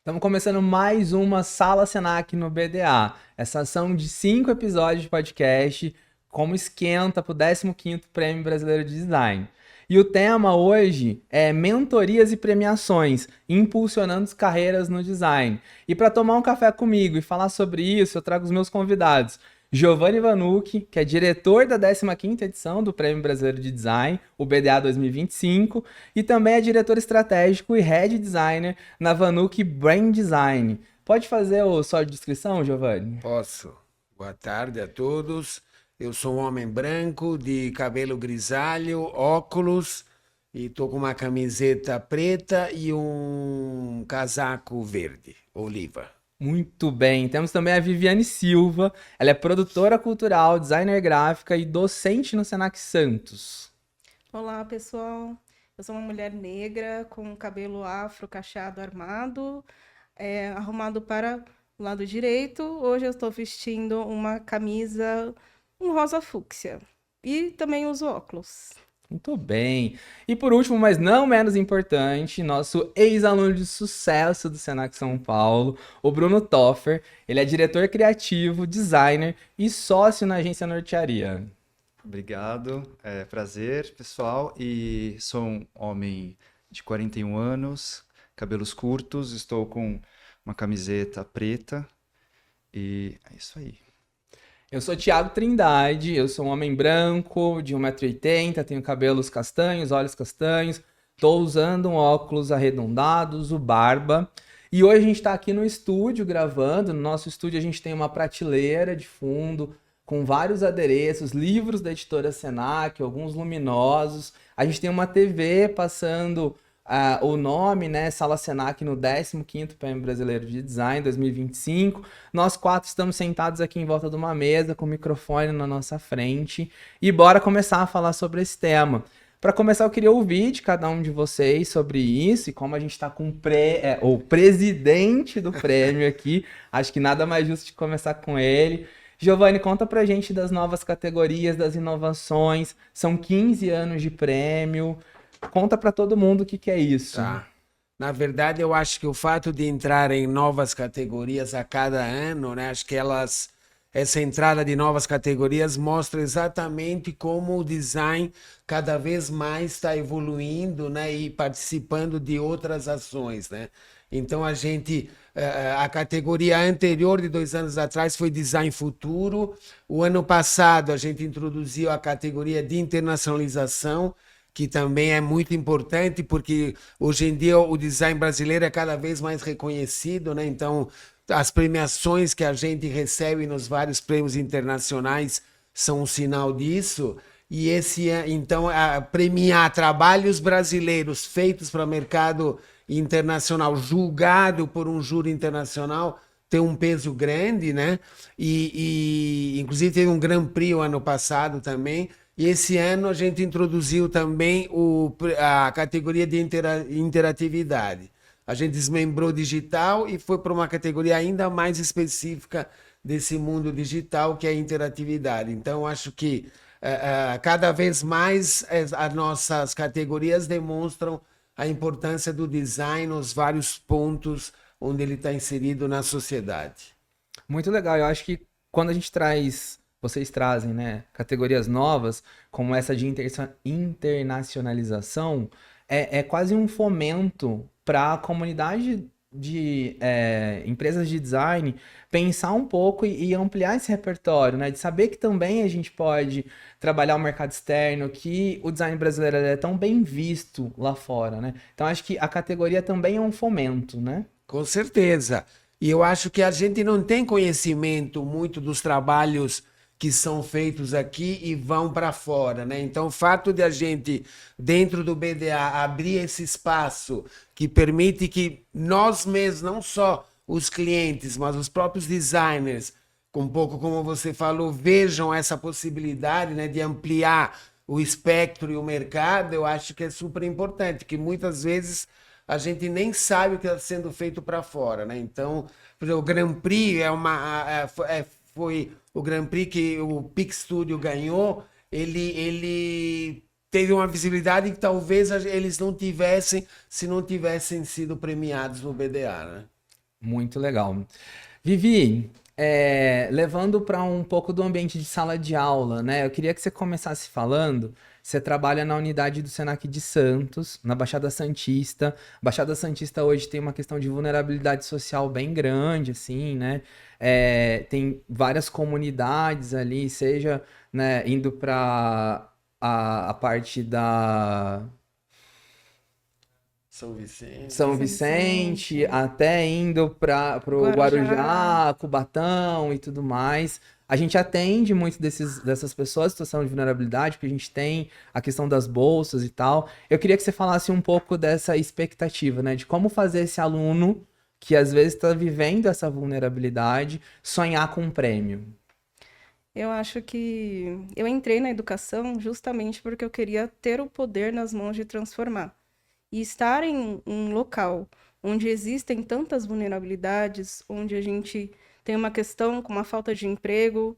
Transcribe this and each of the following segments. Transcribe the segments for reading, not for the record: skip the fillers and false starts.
Estamos começando mais uma Sala Senac no BDA. Essa ação de 5 episódios de podcast, como esquenta para o 15º Prêmio Brasileiro de Design. E o tema hoje é mentorias e premiações, impulsionando as carreiras no design. E para tomar um café comigo e falar sobre isso, eu trago os meus convidados. Giovanni Vanucchi, que é diretor da 15ª edição do Prêmio Brasileiro de Design, o BDA 2025, e também é diretor estratégico e head designer na Vanucchi Brand Design. Pode fazer a sua descrição, Giovanni? Posso. Boa tarde a todos. Eu sou um homem branco, de cabelo grisalho, óculos, e tô com uma camiseta preta e um casaco verde, oliva. Muito bem. Temos também a Viviane Silva. Ela é produtora cultural, designer gráfica e docente no Senac Santos. Olá, pessoal. Eu sou uma mulher negra com cabelo afro cacheado armado, arrumado para o lado direito. Hoje eu estou vestindo uma camisa, um rosa fúcsia. E também uso óculos. Muito bem. E por último, mas não menos importante, nosso ex-aluno de sucesso do Senac São Paulo, o Bruno Toffer. Ele é diretor criativo, designer e sócio na agência Nortearia. Obrigado, é prazer, pessoal. E sou um homem de 41 anos, cabelos curtos, estou com uma camiseta preta e é isso aí. Eu sou Thiago Trindade, eu sou um homem branco, de 1,80 m, tenho cabelos castanhos, olhos castanhos, estou usando um óculos arredondados, o barba. E hoje a gente está aqui no estúdio gravando. No nosso estúdio a gente tem uma prateleira de fundo com vários adereços, livros da editora Senac, alguns luminosos. A gente tem uma TV passando o nome, né, Sala Senac no 15º Prêmio Brasileiro de Design 2025. Nós quatro estamos sentados aqui em volta de uma mesa com o microfone na nossa frente e bora começar a falar sobre esse tema. Para começar, eu queria ouvir de cada um de vocês sobre isso e como a gente está com o presidente do prêmio aqui, acho que nada mais justo de começar com ele. Giovanni, conta pra gente das novas categorias, das inovações. São 15 anos de prêmio. Conta para todo mundo o que é isso. Tá. Na verdade, eu acho que o fato de entrar em novas categorias a cada ano, né? Acho que essa entrada de novas categorias mostra exatamente como o design cada vez mais está evoluindo, né? E participando de outras ações, né? Então a categoria anterior de 2 anos atrás foi Design Futuro. O ano passado a gente introduziu a categoria de internacionalização, que também é muito importante, porque hoje em dia o design brasileiro é cada vez mais reconhecido, né? Então, as premiações que a gente recebe nos vários prêmios internacionais são um sinal disso. E então, premiar trabalhos brasileiros feitos para o mercado internacional, julgado por um júri internacional, tem um peso grande, né? Inclusive teve um Grand Prix o ano passado também. E esse ano a gente introduziu também a categoria de interatividade. A gente desmembrou digital e foi para uma categoria ainda mais específica desse mundo digital, que é a interatividade. Então, acho que cada vez mais as nossas categorias demonstram a importância do design nos vários pontos onde ele está inserido na sociedade. Muito legal. Eu acho que quando a gente vocês trazem, né, categorias novas, como essa de internacionalização, é quase um fomento para a comunidade de empresas de design pensar um pouco e ampliar esse repertório, né, de saber que também a gente pode trabalhar o mercado externo, que o design brasileiro é tão bem visto lá fora, né? Então acho que a categoria também é um fomento, né? Com certeza. E eu acho que a gente não tem conhecimento muito dos trabalhos que são feitos aqui e vão para fora, né? Então, o fato de a gente, dentro do BDA, abrir esse espaço que permite que nós mesmos, não só os clientes, mas os próprios designers, um pouco como você falou, vejam essa possibilidade, né, de ampliar o espectro e o mercado, eu acho que é super importante, que muitas vezes a gente nem sabe o que está sendo feito para fora, né? Então, por exemplo, o Grand Prix foi o Grand Prix que o Pix Studio ganhou. Ele teve uma visibilidade que talvez eles não tivessem se não tivessem sido premiados no BDA, né? Muito legal. Vivi, levando para um pouco do ambiente de sala de aula, né? Eu queria que você começasse falando. Você trabalha na unidade do Senac de Santos, na Baixada Santista. Baixada Santista hoje tem uma questão de vulnerabilidade social bem grande, assim, né? Tem várias comunidades ali, seja, né, indo para a parte da São Vicente. São São Vicente, Vicente. até indo para o Guarujá, Cubatão e tudo mais. A gente atende muito dessas pessoas em situação de vulnerabilidade, porque a gente tem a questão das bolsas e tal. Eu queria que você falasse um pouco dessa expectativa, né? De como fazer esse aluno que às vezes está vivendo essa vulnerabilidade sonhar com um prêmio. Eu acho que eu entrei na educação justamente porque eu queria ter o poder nas mãos de transformar. E estar em um local onde existem tantas vulnerabilidades, onde a gente tem uma questão com uma falta de emprego,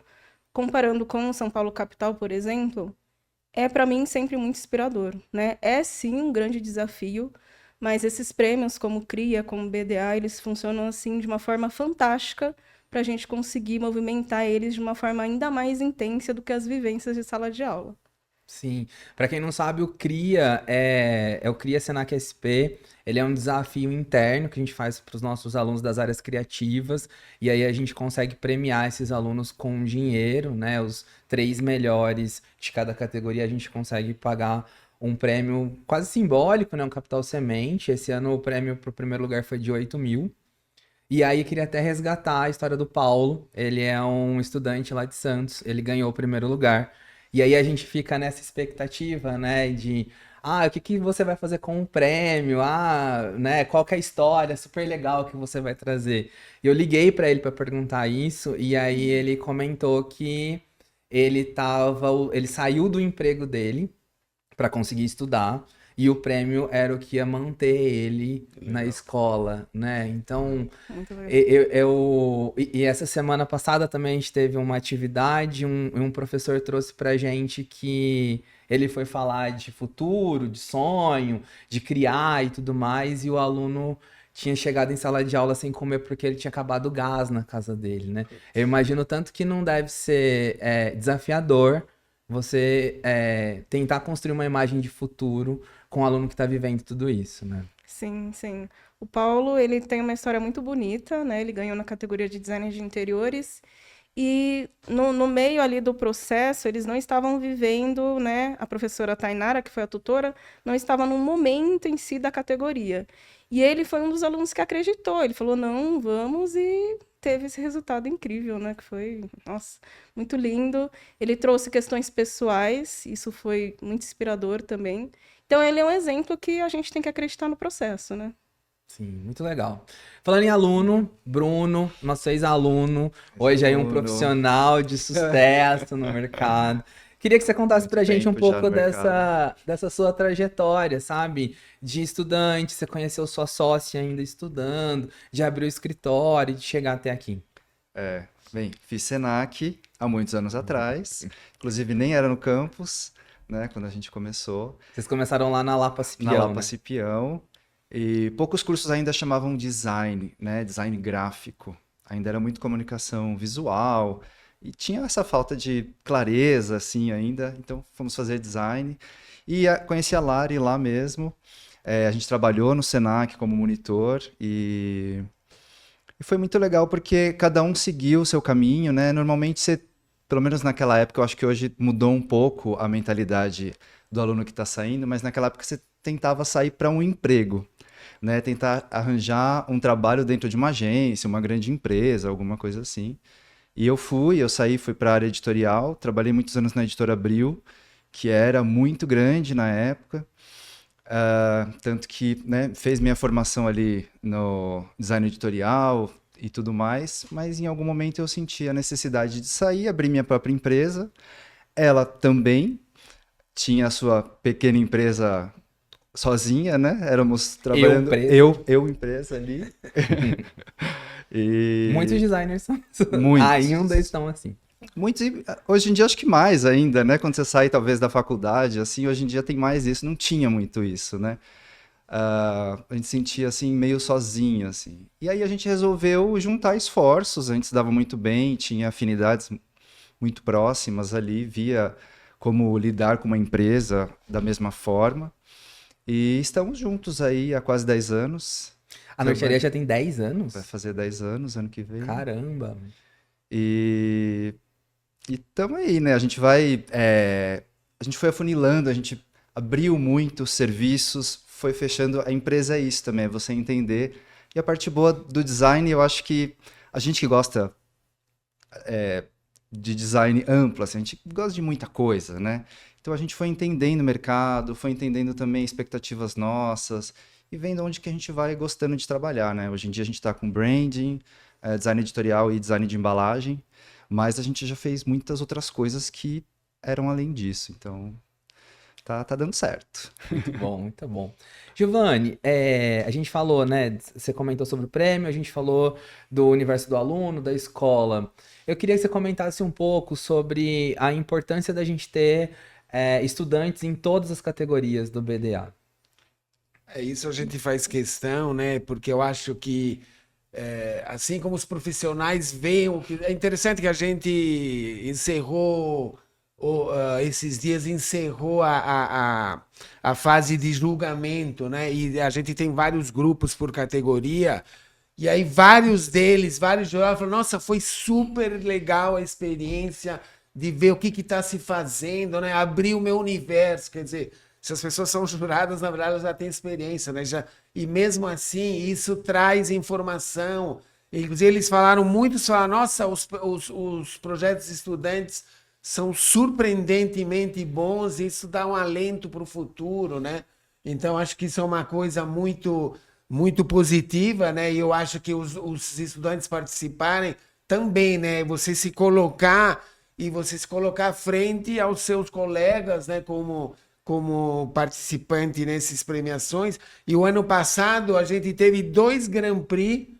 comparando com São Paulo capital, por exemplo, é para mim sempre muito inspirador, né? É sim um grande desafio, mas esses prêmios como CRIA, como BDA, eles funcionam assim de uma forma fantástica para a gente conseguir movimentar eles de uma forma ainda mais intensa do que as vivências de sala de aula. Sim, para quem não sabe, o CRIA é o CRIA Senac SP. Ele é um desafio interno que a gente faz para os nossos alunos das áreas criativas, e aí a gente consegue premiar esses alunos com dinheiro, né? Os 3 melhores de cada categoria a gente consegue pagar um prêmio quase simbólico, né? Um capital semente. Esse ano o prêmio para o primeiro lugar foi de 8 mil. E aí eu queria até resgatar a história do Paulo. Ele é um estudante lá de Santos, ele ganhou o primeiro lugar. E aí a gente fica nessa expectativa, né, de o que que você vai fazer com o prêmio? Né, qual que é a história super legal que você vai trazer? E eu liguei para ele para perguntar isso, e aí ele comentou que ele saiu do emprego dele para conseguir estudar. E o prêmio era o que ia manter ele na escola, né? Então, Muito legal. e essa semana passada também a gente teve uma atividade, um professor trouxe pra gente que ele foi falar de futuro, de sonho, de criar e tudo mais, e o aluno tinha chegado em sala de aula sem comer porque ele tinha acabado o gás na casa dele, né? Eu imagino tanto que não deve ser desafiador você tentar construir uma imagem de futuro com o aluno que está vivendo tudo isso, né? Sim, sim. O Paulo, ele tem uma história muito bonita, né? Ele ganhou na categoria de design de interiores e no meio ali do processo, eles não estavam vivendo, né? A professora Tainara, que foi a tutora, não estava no momento em si da categoria. E ele foi um dos alunos que acreditou. Ele falou, não, vamos, e teve esse resultado incrível, né? Que foi, nossa, muito lindo. Ele trouxe questões pessoais, isso foi muito inspirador também. Então, ele é um exemplo que a gente tem que acreditar no processo, né? Sim, muito legal. Falando em aluno, Bruno, nosso ex-aluno, hoje aí um Bruno. profissional de sucesso no mercado. Queria que você contasse pra gente um tempo já pouco no mercado. dessa sua trajetória, sabe? De estudante, você conheceu sua sócia ainda estudando, de abrir o escritório, de chegar até aqui. Bem, fiz Senac há muitos anos atrás, inclusive nem era no campus, né, quando a gente começou, Vocês começaram lá na Lapa na Cipião, Lapa né? Cipião, e poucos cursos ainda chamavam design, né, design gráfico, ainda era muito comunicação visual, e tinha essa falta de clareza, assim, ainda, então fomos fazer design, e conheci a Lari lá mesmo, a gente trabalhou no Senac como monitor, e foi muito legal porque cada um seguiu o seu caminho, né? Normalmente você, pelo menos naquela época, eu acho que hoje mudou um pouco a mentalidade do aluno que está saindo, mas naquela época você tentava sair para um emprego, né? Tentar arranjar um trabalho dentro de uma agência, uma grande empresa, alguma coisa assim. E eu saí, fui para a área editorial, trabalhei muitos anos na editora Abril, que era muito grande na época. Tanto que, né, fez minha formação ali no design editorial e tudo mais, mas em algum momento eu senti a necessidade de sair, abrir minha própria empresa. Ela também tinha a sua pequena empresa sozinha, né? Éramos trabalhando eu empresa ali. E Muitos designers são... Muitos. ainda estão assim. muitos, hoje em dia acho que mais ainda, né? Quando você sai talvez da faculdade, assim, hoje em dia tem mais isso, não tinha muito isso, né? a gente sentia assim meio sozinho assim. E aí a gente resolveu juntar esforços, a gente se dava muito bem, tinha afinidades muito próximas ali, via como lidar com uma empresa da mesma forma. E estamos juntos aí há quase 10 anos. A Nortearia já tem 10 anos? Vai fazer 10 anos ano que vem. Caramba! E estamos aí, né? A gente vai. A gente foi afunilando, a gente abriu muitos serviços, foi fechando. A empresa é isso também, é você entender. E a parte boa do design, eu acho que a gente que gosta de design amplo, assim, a gente gosta de muita coisa, né? Então a gente foi entendendo o mercado, foi entendendo também expectativas nossas e vendo onde que a gente vai gostando de trabalhar, né? Hoje em dia a gente está com branding, design editorial e design de embalagem, mas a gente já fez muitas outras coisas que eram além disso, então tá dando certo. Muito bom, muito bom. Giovanni, a gente falou, né? Você comentou sobre o prêmio, a gente falou do universo do aluno, da escola. Eu queria que você comentasse um pouco sobre a importância da gente ter estudantes em todas as categorias do BDA. Isso a gente faz questão, né? Porque eu acho que, assim como os profissionais veem, é interessante que a gente encerrou, esses dias encerrou a fase de julgamento, né? E a gente tem vários grupos por categoria. E aí vários jurados falaram, nossa, foi super legal a experiência de ver o que está se fazendo, né? Abriu o meu universo, quer dizer, se as pessoas são juradas, na verdade, elas já têm experiência, né? E mesmo assim, isso traz informação. Inclusive, eles falaram, muitos falaram, nossa, os projetos de estudantes são surpreendentemente bons, e isso dá um alento para o futuro, né? Então, acho que isso é uma coisa muito, muito positiva, né? E eu acho que os estudantes participarem também, né? Você se colocar frente aos seus colegas, né? Como participante nessas premiações. E o ano passado a gente teve 2 Grand Prix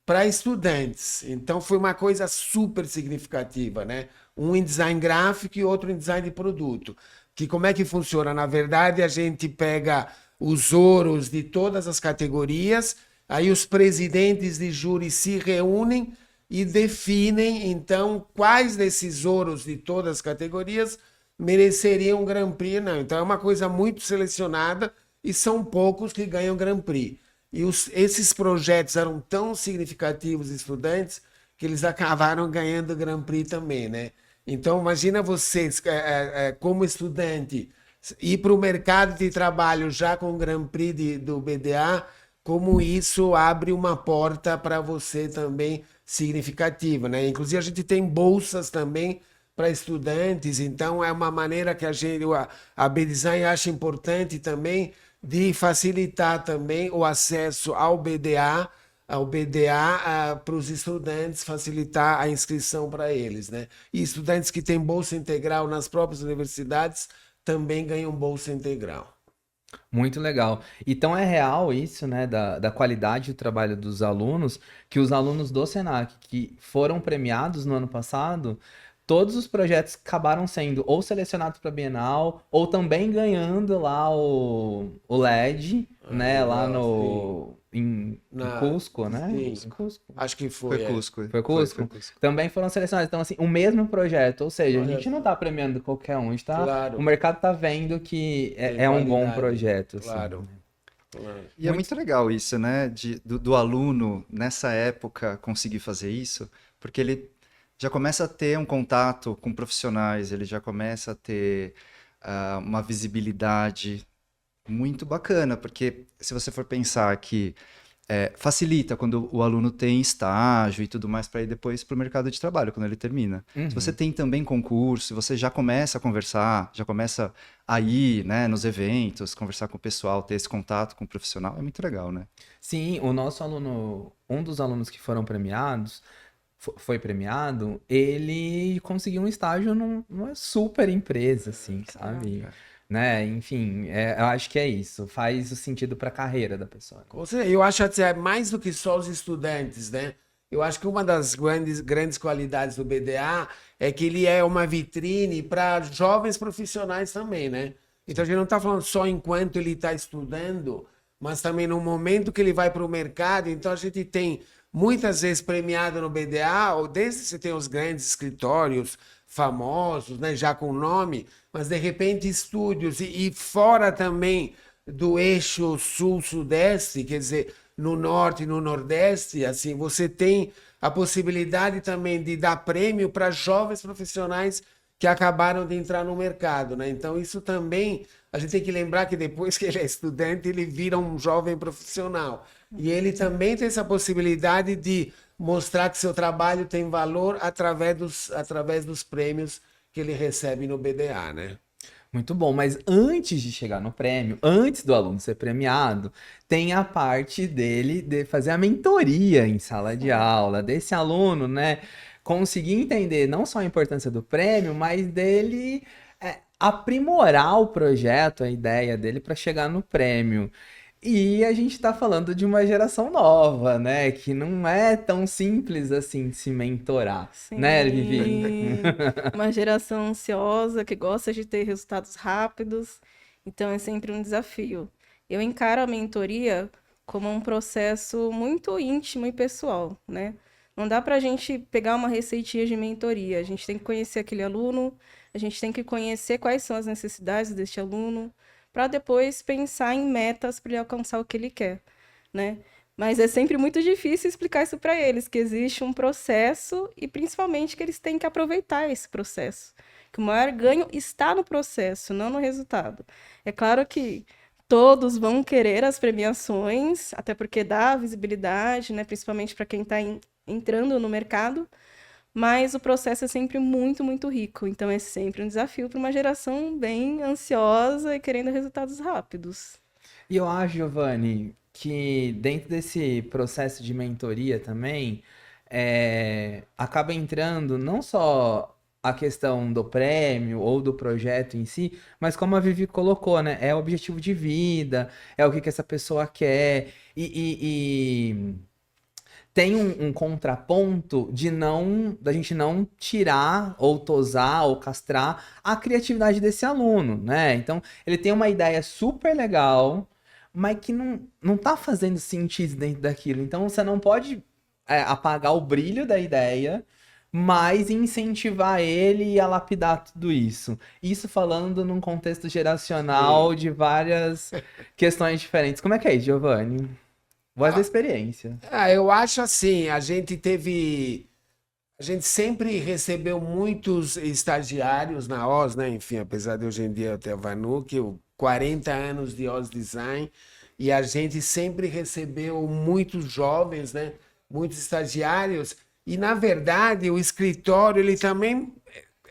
para estudantes. Então foi uma coisa super significativa, né? Um em design gráfico e outro em design de produto. Que como é que funciona? Na verdade, a gente pega os ouros de todas as categorias, aí os presidentes de júri se reúnem e definem, então, quais desses ouros de todas as categorias mereceriam um Grand Prix. Não. Então é uma coisa muito selecionada e são poucos que ganham Grand Prix. E esses projetos eram tão significativos, estudantes, que eles acabaram ganhando Grand Prix também, né? Então imagina vocês, como estudante, ir para o mercado de trabalho já com o Grand Prix do BDA, como isso abre uma porta para você também significativa, né? Inclusive a gente tem bolsas também para estudantes, então é uma maneira que a B-Design acha importante também de facilitar também o acesso ao BDA para os estudantes, facilitar a inscrição para eles, né? E estudantes que têm bolsa integral nas próprias universidades também ganham bolsa integral. Muito legal. Então é real isso, né, da qualidade do trabalho dos alunos, que os alunos do Senac que foram premiados no ano passado, todos os projetos acabaram sendo ou selecionados para a Bienal, ou também ganhando lá o LED, né, lá em Cusco, né? Sim. Cusco. Acho que foi. Foi Cusco. Foi Cusco? Foi Cusco. Também foram selecionados. Então, assim, o mesmo projeto. Ou seja, a Olha gente não tá premiando qualquer um. A gente tá, Claro. O mercado tá vendo que Tem é um bom qualidade. projeto. Assim, Claro. né? Claro. E é muito legal isso, né? Do aluno, nessa época, conseguir fazer isso, porque ele já começa a ter um contato com profissionais, ele já começa a ter uma visibilidade muito bacana, porque se você for pensar que facilita quando o aluno tem estágio e tudo mais para ir depois para o mercado de trabalho, quando ele termina. Uhum. Se você tem também concurso, você já começa a conversar, já começa a ir, né, nos eventos, conversar com o pessoal, ter esse contato com o profissional, é muito legal, né? Sim, o nosso aluno, um dos alunos que foram premiados, foi premiado, ele conseguiu um estágio numa super empresa, assim, sabe? Né? Enfim, eu acho que é isso. Faz o sentido para a carreira da pessoa. Eu acho até mais do que só os estudantes, né? Eu acho que uma das grandes qualidades do BDA é que ele é uma vitrine para jovens profissionais também, né? Então a gente não está falando só enquanto ele está estudando, mas também no momento que ele vai para o mercado. Então a gente tem muitas vezes premiado no BDA, ou desde você tem os grandes escritórios famosos, né, já com nome, mas de repente estúdios e fora também do eixo sul-sudeste, quer dizer, no norte e no nordeste, assim, você tem a possibilidade também de dar prêmio para jovens profissionais que acabaram de entrar no mercado, né? Então isso também, a gente tem que lembrar que depois que ele é estudante, ele vira um jovem profissional. E ele também tem essa possibilidade de mostrar que seu trabalho tem valor através dos prêmios que ele recebe no BDA, né? Muito bom, mas antes de chegar no prêmio, antes do aluno ser premiado, tem a parte dele de fazer a mentoria em sala de aula, desse aluno, né, conseguir entender não só a importância do prêmio, mas dele aprimorar o projeto, a ideia dele para chegar no prêmio. E a gente está falando de uma geração nova, né, que não é tão simples assim de se mentorar, né, Vivi? Sim, uma geração ansiosa que gosta de ter resultados rápidos, então é sempre um desafio. Eu encaro a mentoria como um processo muito íntimo e pessoal, né? Não dá para a gente pegar uma receitinha de mentoria, a gente tem que conhecer aquele aluno, a gente tem que conhecer quais são as necessidades deste aluno, para depois pensar em metas para ele alcançar o que ele quer, né? Mas é sempre muito difícil explicar isso para eles, que existe um processo e principalmente que eles têm que aproveitar esse processo. Que o maior ganho está no processo, não no resultado. É claro que todos vão querer as premiações, até porque dá visibilidade, né? Principalmente para quem está entrando no mercado, mas o processo é sempre muito, muito rico. Então é sempre um desafio para uma geração bem ansiosa e querendo resultados rápidos. E eu acho, Giovanni, que dentro desse processo de mentoria também, acaba entrando não só a questão do prêmio ou do projeto em si, mas como a Vivi colocou, né? É o objetivo de vida, é o que que essa pessoa quer. E tem um contraponto da gente não tirar ou tosar ou castrar a criatividade desse aluno, né? Então, ele tem uma ideia super legal, mas que não tá fazendo sentido dentro daquilo. Então, você não pode apagar o brilho da ideia, mas incentivar ele a lapidar tudo isso. Isso falando num contexto geracional de várias questões diferentes. Como é que é isso, Giovanni? Voz da experiência. Eu acho assim, a gente sempre recebeu muitos estagiários na Oz, né? Enfim, apesar de hoje em dia eu ter a Vanuc, 40 anos de Oz Design, e a gente sempre recebeu muitos jovens, né? Muitos estagiários, e na verdade o escritório ele também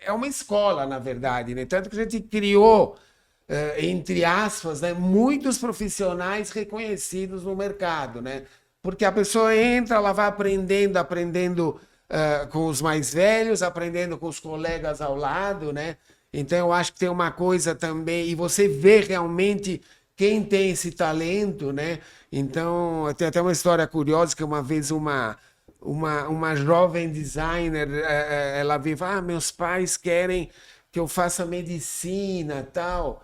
é uma escola, na verdade, né? Tanto que a gente criou entre aspas, né, muitos profissionais reconhecidos no mercado, né? Porque a pessoa entra, ela vai aprendendo com os mais velhos, aprendendo com os colegas ao lado, né? Então eu acho que tem uma coisa também, e você vê realmente quem tem esse talento, né? Então tem até uma história curiosa que uma vez uma jovem designer, ela veio e falou, meus pais querem que eu faça medicina, tal.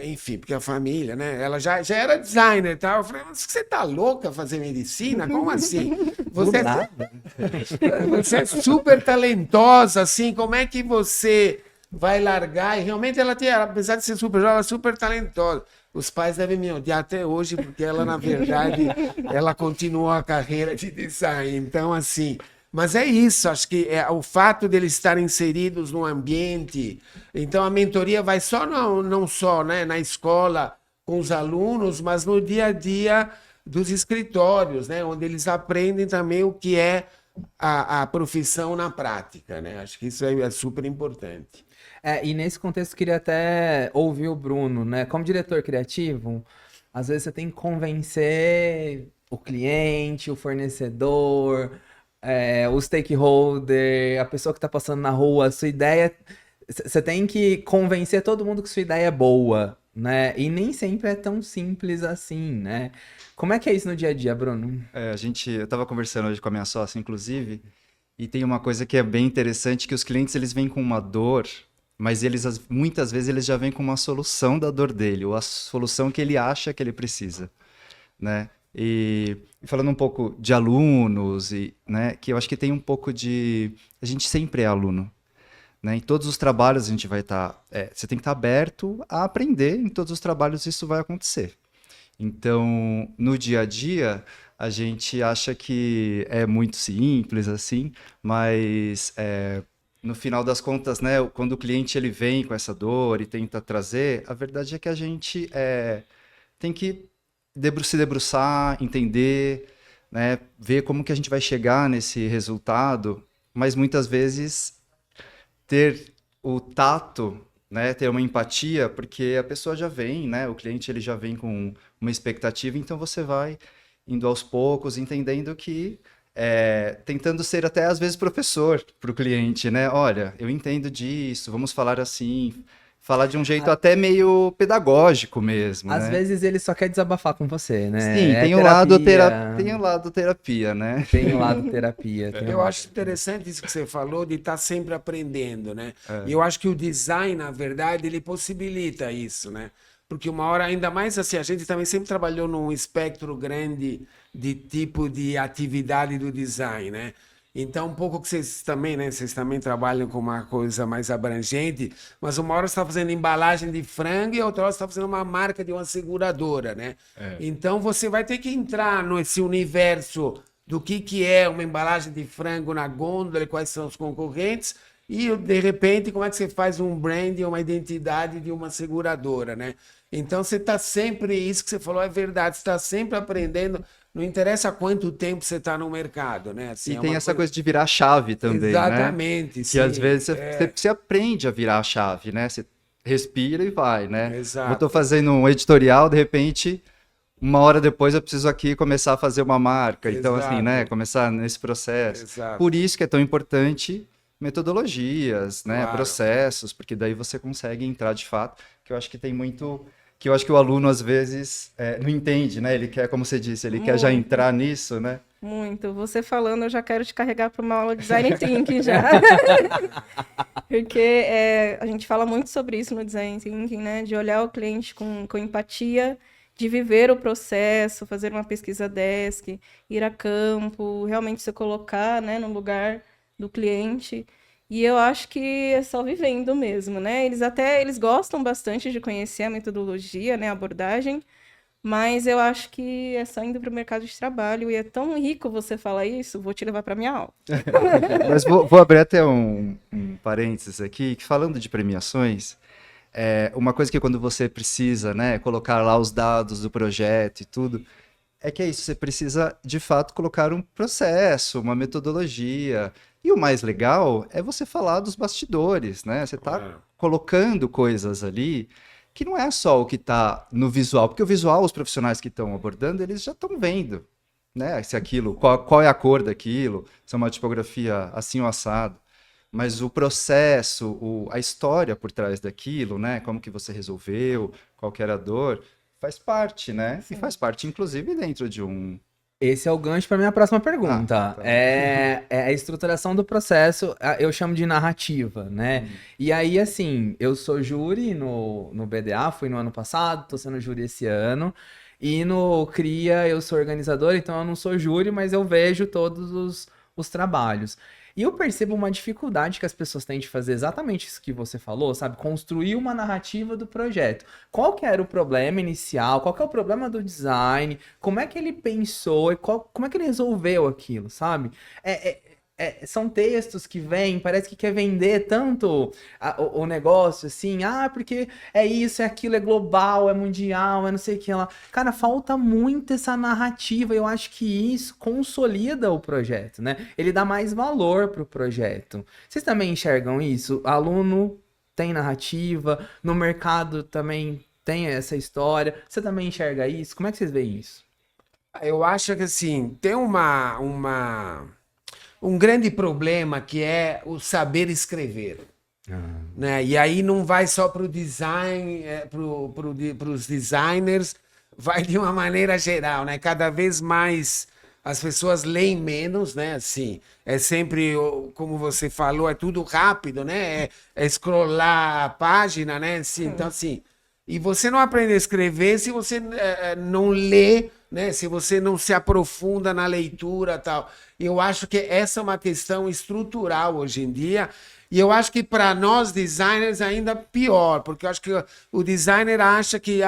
Enfim, porque a família, né? Ela já era designer e tal. Eu falei, mas você tá louca fazer medicina? Como assim? Você é super talentosa, assim, como é que você vai largar? E realmente ela tinha, apesar de ser super jovem, ela é super talentosa. Os pais devem me odiar até hoje, porque ela, na verdade, ela continuou a carreira de design. Então, assim... Mas é isso, acho que é o fato deles estarem inseridos no ambiente. Então a mentoria vai não só, né, na escola com os alunos, mas no dia a dia dos escritórios, né, onde eles aprendem também o que é a profissão na prática, né? Acho que isso é super importante. E nesse contexto eu queria até ouvir o Bruno, né? Como diretor criativo, às vezes você tem que convencer o cliente, o fornecedor, o stakeholder, a pessoa que está passando na rua, a sua ideia. Você tem que convencer todo mundo que sua ideia é boa, né? E nem sempre é tão simples assim, né? Como é que é isso no dia a dia, Bruno? Eu estava conversando hoje com a minha sócia, inclusive, e tem uma coisa que é bem interessante, que os clientes eles vêm com uma dor mas muitas vezes eles já vêm com uma solução da dor dele, ou a solução que ele acha que ele precisa, né? E falando um pouco de alunos, né, que eu acho que tem um pouco de... A gente sempre é aluno, né? Em todos os trabalhos a gente vai estar... você tem que estar aberto a aprender, em todos os trabalhos isso vai acontecer. Então, no dia a dia, a gente acha que é muito simples, assim, mas no final das contas, né, quando o cliente ele vem com essa dor e tenta trazer, a verdade é que a gente tem que se debruçar, entender, né, ver como que a gente vai chegar nesse resultado, mas muitas vezes ter o tato, né, ter uma empatia, porque a pessoa já vem, né, o cliente ele já vem com uma expectativa, então você vai indo aos poucos, entendendo que tentando ser até às vezes professor para o cliente, né? Olha, eu entendo disso, vamos falar assim, falar de um jeito até meio pedagógico mesmo, Às né? vezes ele só quer desabafar com você, né? Sim, É tem terapia, o lado terapia, né? tem o lado terapia. Tem o Eu lado- acho interessante isso que você falou de estar sempre aprendendo, né? E eu acho que o design, na verdade, ele possibilita isso, né? Porque uma hora, ainda mais assim, a gente também sempre trabalhou num espectro grande de tipo de atividade do design, né? Então, um pouco que vocês também, né? Vocês também trabalham com uma coisa mais abrangente, mas uma hora você está fazendo embalagem de frango e outra hora você está fazendo uma marca de uma seguradora, né? Então, você vai ter que entrar nesse universo do que é uma embalagem de frango na gôndola, e quais são os concorrentes, e de repente como é que você faz um brand, uma identidade de uma seguradora, né? Então você está sempre, isso que você falou é verdade, você está sempre aprendendo, não interessa quanto tempo você está no mercado, né? Assim, E é tem uma essa coisa de virar chave também, né? Exatamente, Que sim. às vezes você aprende a virar a chave, né? Você respira e vai, né? Exato. Eu tô fazendo um editorial, de repente, uma hora depois eu preciso aqui começar a fazer uma marca. Então, assim, Exato. né? Começar nesse processo. Exato. Por isso que é tão importante metodologias, né? Claro. Processos, porque daí você consegue entrar de fato, que eu acho que tem muito... Que eu acho que o aluno, às vezes, não entende, né? Ele quer, como você disse, ele quer já Muito. entrar nisso, né? Muito. Você falando, eu já quero te carregar para uma aula de design thinking já. Porque a gente fala muito sobre isso no design thinking, né? De olhar o cliente com empatia, de viver o processo, fazer uma pesquisa desk, ir a campo, realmente se colocar, né, no lugar do cliente. E eu acho que é só vivendo mesmo, né? Eles gostam bastante de conhecer a metodologia, né, a abordagem, mas eu acho que é só indo para o mercado de trabalho. E é tão rico você falar isso, vou te levar para minha aula. Mas vou abrir até um parênteses aqui, que falando de premiações, uma coisa que quando você precisa, né, colocar lá os dados do projeto e tudo, é que é isso, você precisa de fato colocar um processo, uma metodologia. E o mais legal é você falar dos bastidores, né? Você está colocando coisas ali que não é só o que está no visual, porque o visual, os profissionais que estão abordando, eles já estão vendo, né? Se aquilo, qual é a cor daquilo, se é uma tipografia assim ou assado. Mas o processo, a história por trás daquilo, né? Como que você resolveu, qual que era a dor, faz parte, né? E faz parte, inclusive, dentro de um... Esse é o gancho para minha próxima pergunta. tá. É a estruturação do processo, eu chamo de narrativa, né? E aí, assim, eu sou júri no BDA, fui no ano passado, tô sendo júri esse ano. E no CRIA eu sou organizador, então eu não sou júri, mas eu vejo todos os trabalhos. E eu percebo uma dificuldade que as pessoas têm de fazer exatamente isso que você falou, sabe? Construir uma narrativa do projeto. Qual que era o problema inicial? Qual que é o problema do design? Como é que ele pensou? E como é que ele resolveu aquilo, sabe? São textos que vêm, parece que quer vender tanto o negócio, assim, porque é isso, é aquilo, é global, é mundial, é não sei o que lá. Cara, falta muito essa narrativa, eu acho que isso consolida o projeto, né? Ele dá mais valor pro projeto. Vocês também enxergam isso? Aluno tem narrativa, no mercado também tem essa história. Você também enxerga isso? Como é que vocês veem isso? Eu acho que assim, tem um grande problema que é o saber escrever. Né? E aí não vai só para o design, para os designers, vai de uma maneira geral, né? Cada vez mais as pessoas leem menos, né? Assim, é sempre, como você falou, é tudo rápido, né? É scrollar a página, né? Assim, então, assim, e você não aprende a escrever se você não lê, né? Se você não se aprofunda na leitura e tal. Eu acho que essa é uma questão estrutural hoje em dia. E eu acho que para nós designers ainda pior, porque eu acho que o designer acha que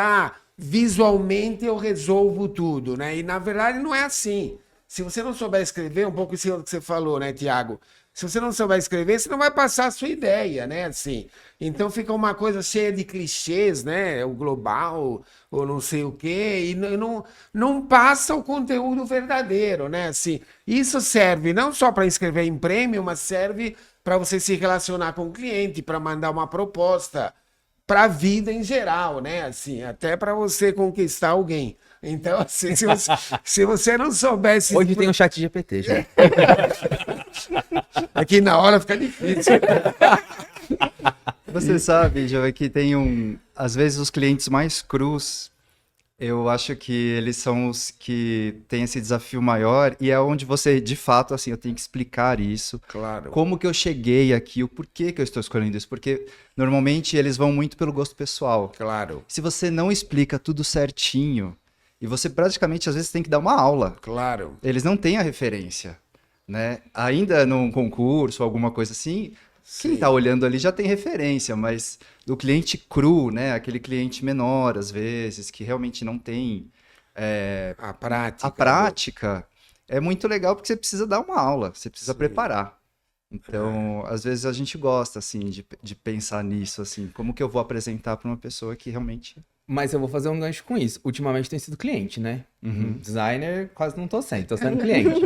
visualmente eu resolvo tudo, né? E na verdade não é assim. Se você não souber escrever, um pouco isso que você falou, né, Tiago? Se você não souber escrever, você não vai passar a sua ideia, né? Assim, então fica uma coisa cheia de clichês, né? O global, ou não sei o quê, e não passa o conteúdo verdadeiro, né? Assim, isso serve não só para escrever em prêmio, mas serve para você se relacionar com o cliente, para mandar uma proposta, para a vida em geral, né? Assim, até para você conquistar alguém. Então, assim, se você não soubesse... Hoje tem um chat GPT, já. Aqui na hora fica difícil. Você sabe, Joe, que às vezes os clientes mais crus, eu acho que eles são os que têm esse desafio maior e é onde você, de fato, assim, eu tenho que explicar isso. Claro. Como que eu cheguei aqui, o porquê que eu estou escolhendo isso, porque normalmente eles vão muito pelo gosto pessoal. Claro. Se você não explica tudo certinho, e você praticamente às vezes tem que dar uma aula. Claro. Eles não têm a referência, né? Ainda num concurso, alguma coisa assim, quem está olhando ali já tem referência, mas do cliente cru, né? Aquele cliente menor, às vezes, que realmente não tem a prática. A prática é muito legal porque você precisa dar uma aula, você precisa preparar. Então, às vezes a gente gosta, assim, de pensar nisso, assim, como que eu vou apresentar para uma pessoa que realmente... Mas eu vou fazer um gancho com isso. Ultimamente tem sido cliente, né? Designer quase não tô sendo cliente.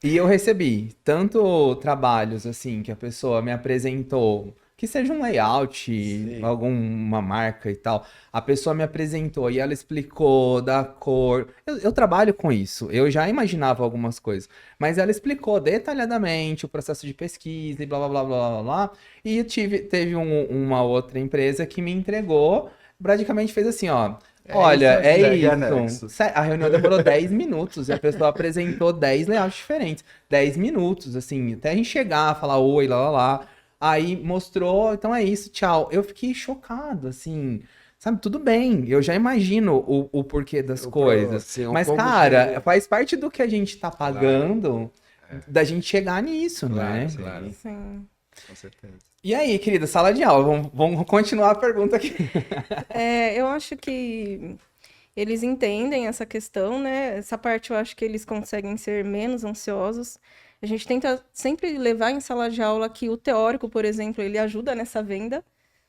E eu recebi tanto trabalhos, assim, que a pessoa me apresentou, que seja um layout, alguma marca e tal. A pessoa me apresentou e ela explicou da cor. Eu trabalho com isso, eu já imaginava algumas coisas. Mas ela explicou detalhadamente o processo de pesquisa e blá, blá, blá, blá, blá, blá. E teve uma outra empresa que me entregou... Praticamente fez assim, ó. Olha, é isso. A reunião demorou 10 minutos e a pessoa apresentou 10 layouts diferentes. 10 minutos, assim, até a gente chegar, falar oi, lá, lá, lá. Aí mostrou, então é isso, tchau. Eu fiquei chocado, assim, sabe? Tudo bem, eu já imagino o porquê das coisas. Sim, mas, cara, faz parte do que a gente tá pagando da gente chegar nisso, né? Claro. Sim. Com certeza. E aí, querida, sala de aula, vamos continuar a pergunta aqui. Eu acho que eles entendem essa questão, né? Essa parte eu acho que eles conseguem ser menos ansiosos. A gente tenta sempre levar em sala de aula que o teórico, por exemplo, ele ajuda nessa venda,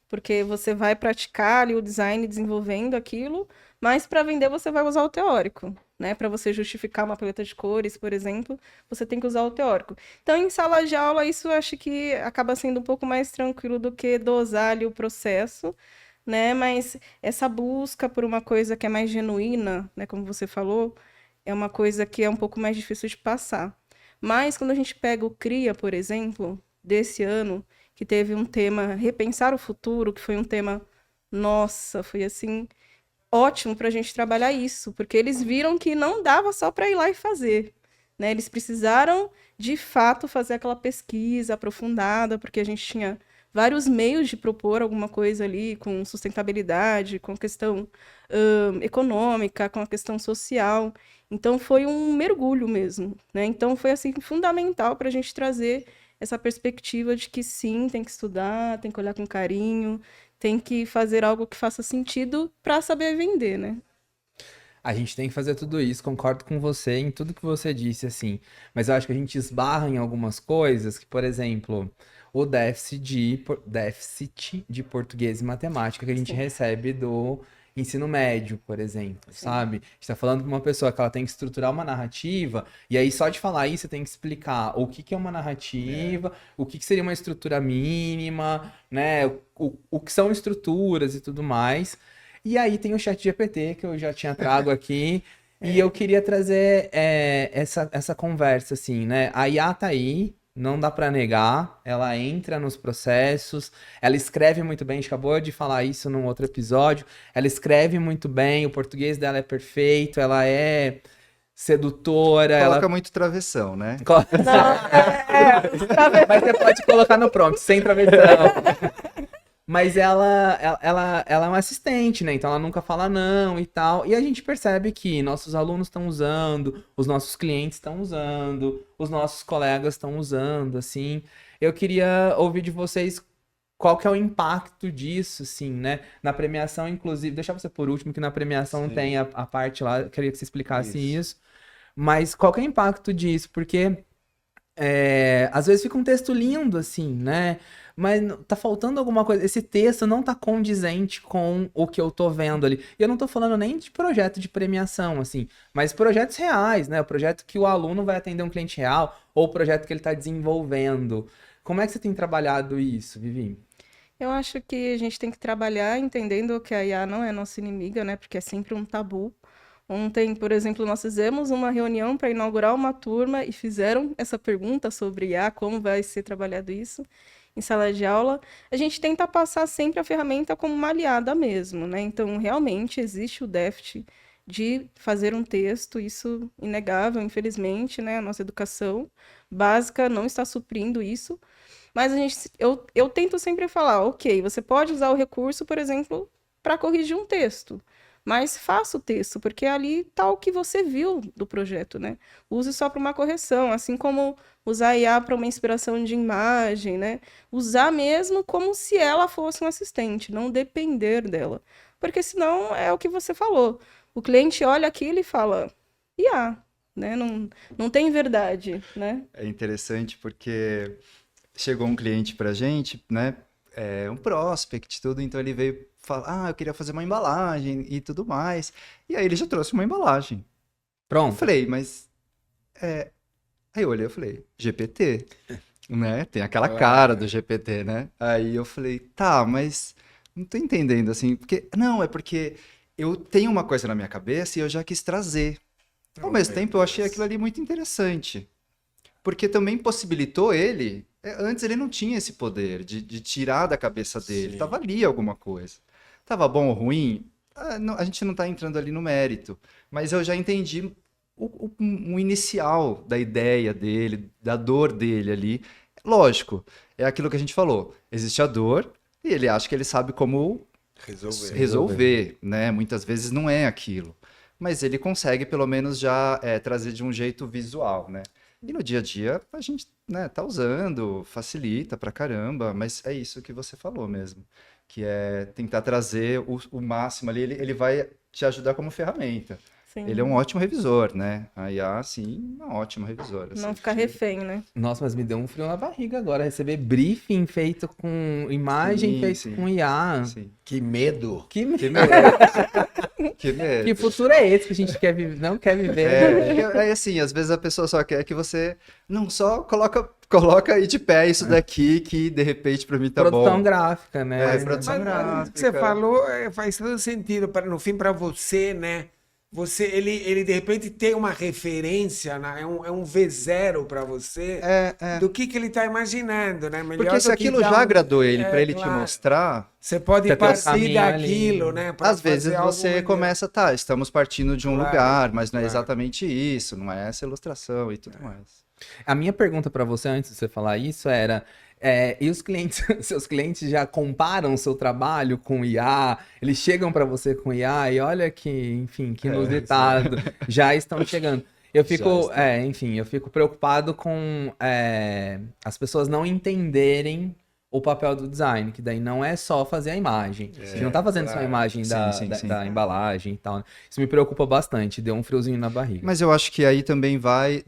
porque você vai praticar ali o design desenvolvendo aquilo, mas para vender você vai usar o teórico, né? Para você justificar uma paleta de cores, por exemplo, você tem que usar o teórico. Então, em sala de aula, isso eu acho que acaba sendo um pouco mais tranquilo do que dosar ali o processo, né? Mas essa busca por uma coisa que é mais genuína, né? Como você falou, é uma coisa que é um pouco mais difícil de passar. Mas quando a gente pega o CRIA, por exemplo, desse ano, que teve um tema Repensar o Futuro, que foi um tema, nossa, foi assim, ótimo para a gente trabalhar isso, porque eles viram que não dava só para ir lá e fazer, né? Eles precisaram, de fato, fazer aquela pesquisa aprofundada, porque a gente tinha vários meios de propor alguma coisa ali, com sustentabilidade, com a questão econômica, com a questão social. Então, foi um mergulho mesmo, né? Então, foi, assim, fundamental para a gente trazer essa perspectiva de que, sim, tem que estudar, tem que olhar com carinho, tem que fazer algo que faça sentido para saber vender, né? A gente tem que fazer tudo isso, concordo com você em tudo que você disse, assim. Mas eu acho que a gente esbarra em algumas coisas que, por exemplo, o déficit de português e matemática que a gente recebe do ensino médio, por exemplo, sabe? A gente tá falando com uma pessoa que ela tem que estruturar uma narrativa, e aí só de falar isso você tem que explicar o que que é uma narrativa, o que que seria uma estrutura mínima, né? O que são estruturas e tudo mais. E aí tem o chat GPT que eu já tinha trago aqui, e eu queria trazer essa conversa, assim, né? A IA tá aí, não dá pra negar, ela entra nos processos, ela escreve muito bem, a gente acabou de falar isso num outro episódio, ela escreve muito bem, o português dela é perfeito, ela é sedutora. Coloca Ela... muito travessão, né? Mas você pode colocar no prompt, sem travessão. Mas ela é uma assistente, né? Então ela nunca fala não e tal. E a gente percebe que nossos alunos estão usando, os nossos clientes estão usando, os nossos colegas estão usando, assim. Eu queria ouvir de vocês qual que é o impacto disso, assim, né? Na premiação, inclusive, deixa você por último, que na premiação Sim. tem a parte lá, eu queria que você explicasse isso. Mas qual que é o impacto disso? Porque às vezes fica um texto lindo, assim, né? Mas tá faltando alguma coisa. Esse texto não tá condizente com o que eu tô vendo ali. E eu não tô falando nem de projeto de premiação, assim, mas projetos reais, né? O projeto que o aluno vai atender um cliente real, ou o projeto que ele tá desenvolvendo. Como é que você tem trabalhado isso, Vivi? Eu acho que a gente tem que trabalhar entendendo que a IA não é nossa inimiga, né? Porque é sempre um tabu. Ontem, por exemplo, nós fizemos uma reunião para inaugurar uma turma e fizeram essa pergunta sobre IA, como vai ser trabalhado isso em sala de aula. A gente tenta passar sempre a ferramenta como uma aliada mesmo, né? Então, realmente existe o déficit de fazer um texto, isso inegável, infelizmente, né? A nossa educação básica não está suprindo isso. Mas eu tento sempre falar, ok, você pode usar o recurso, por exemplo, para corrigir um texto. Mas faça o texto, porque ali está o que você viu do projeto, né? Use só para uma correção, assim como usar IA para uma inspiração de imagem, né? Usar mesmo como se ela fosse um assistente, não depender dela. Porque senão é o que você falou. O cliente olha aquilo e fala, IA, né? Não tem verdade, né? É interessante porque chegou um cliente pra gente, né? Um prospect, tudo, então ele veio falar, eu queria fazer uma embalagem e tudo mais. E aí ele já trouxe uma embalagem. Eu Pronto. falei, mas aí eu olhei e falei, GPT, né? Tem aquela cara do GPT, né? Aí eu falei, tá, mas não tô entendendo assim, porque não, é porque eu tenho uma coisa na minha cabeça e eu já quis trazer. Ao mesmo tempo, eu achei aquilo ali muito interessante. Porque também possibilitou ele. Antes ele não tinha esse poder de tirar da cabeça dele. Sim. Tava ali alguma coisa. Tava bom ou ruim? A gente não tá entrando ali no mérito. Mas eu já entendi o inicial da ideia dele, da dor dele ali. Lógico, é aquilo que a gente falou. Existe a dor e ele acha que ele sabe como resolver, né? Muitas vezes não é aquilo. Mas ele consegue, pelo menos, já trazer de um jeito visual, né? E no dia a dia, a gente, né, tá usando, facilita pra caramba, mas é isso que você falou mesmo, que é tentar trazer o máximo ali, ele vai te ajudar como ferramenta. Sim. Ele é um ótimo revisor, né? A IA, sim, uma ótima revisora. Não ficar refém, né? Nossa, mas me deu um frio na barriga agora, receber briefing feito com imagem, Sim, feito sim. com IA. Sim. Que medo. Que, Que medo. Que medo. que futuro é esse que a gente quer não quer viver? É assim, às vezes a pessoa só quer que você não só coloca aí de pé isso daqui que de repente pra mim tá Produção bom. gráfica, né? Produção Mas, gráfica. o que você falou faz todo sentido. No fim, para você, né? Ele de repente tem uma referência, né? É um V0 para você do que ele está imaginando, né? Melhor Porque se do que aquilo dar já agradou ele para ele te claro. mostrar, Você pode Você tem um partir caminho daquilo, ali. né? pra às vezes fazer algo você melhor. começa, estamos partindo de um Claro, lugar, mas não é claro. exatamente isso, não é essa ilustração e tudo mais. A minha pergunta para você antes de você falar isso era, e os clientes, seus clientes já comparam o seu trabalho com IA? Eles chegam para você com IA e olha que, enfim, que inusitado, já estão chegando. Eu fico, enfim, eu fico preocupado com as pessoas não entenderem o papel do design, que daí não é só fazer a imagem. A gente não tá fazendo só a imagem Sim. da embalagem e tal, né? Isso me preocupa bastante, deu um friozinho na barriga. Mas eu acho que aí também vai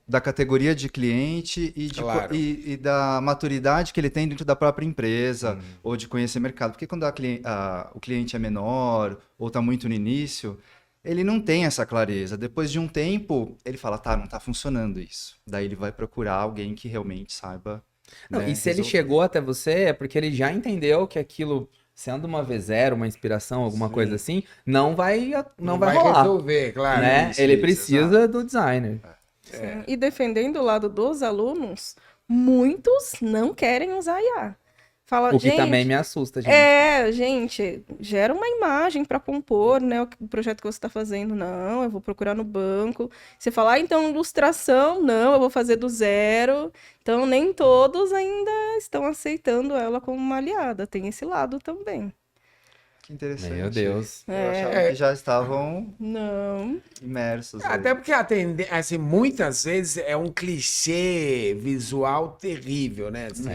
da categoria de cliente Claro. e da maturidade que ele tem dentro da própria empresa, ou de conhecer mercado. Porque quando o cliente é menor, ou está muito no início, ele não tem essa clareza. Depois de um tempo, ele fala, não está funcionando isso. Daí ele vai procurar alguém que realmente saiba. Não, né, e se ele resolver. chegou até você, é porque ele já entendeu que aquilo, sendo uma V0, uma inspiração, alguma coisa assim, não vai rolar, resolver, claro. né? Isso, Ele isso, precisa do designer. Sim. E defendendo o lado dos alunos, muitos não querem usar IA. fala, O que gente, também me assusta, gente. gente, gera uma imagem para compor, né, o projeto que você está fazendo. Não, eu vou procurar no banco. Você fala, então, ilustração, não, eu vou fazer do zero. Então, nem todos ainda estão aceitando ela como uma aliada. Tem esse lado também. Que interessante. Meu Deus. Eu achava que já estavam Não. imersos aí. Até porque assim, muitas vezes é um clichê visual terrível, né? Assim,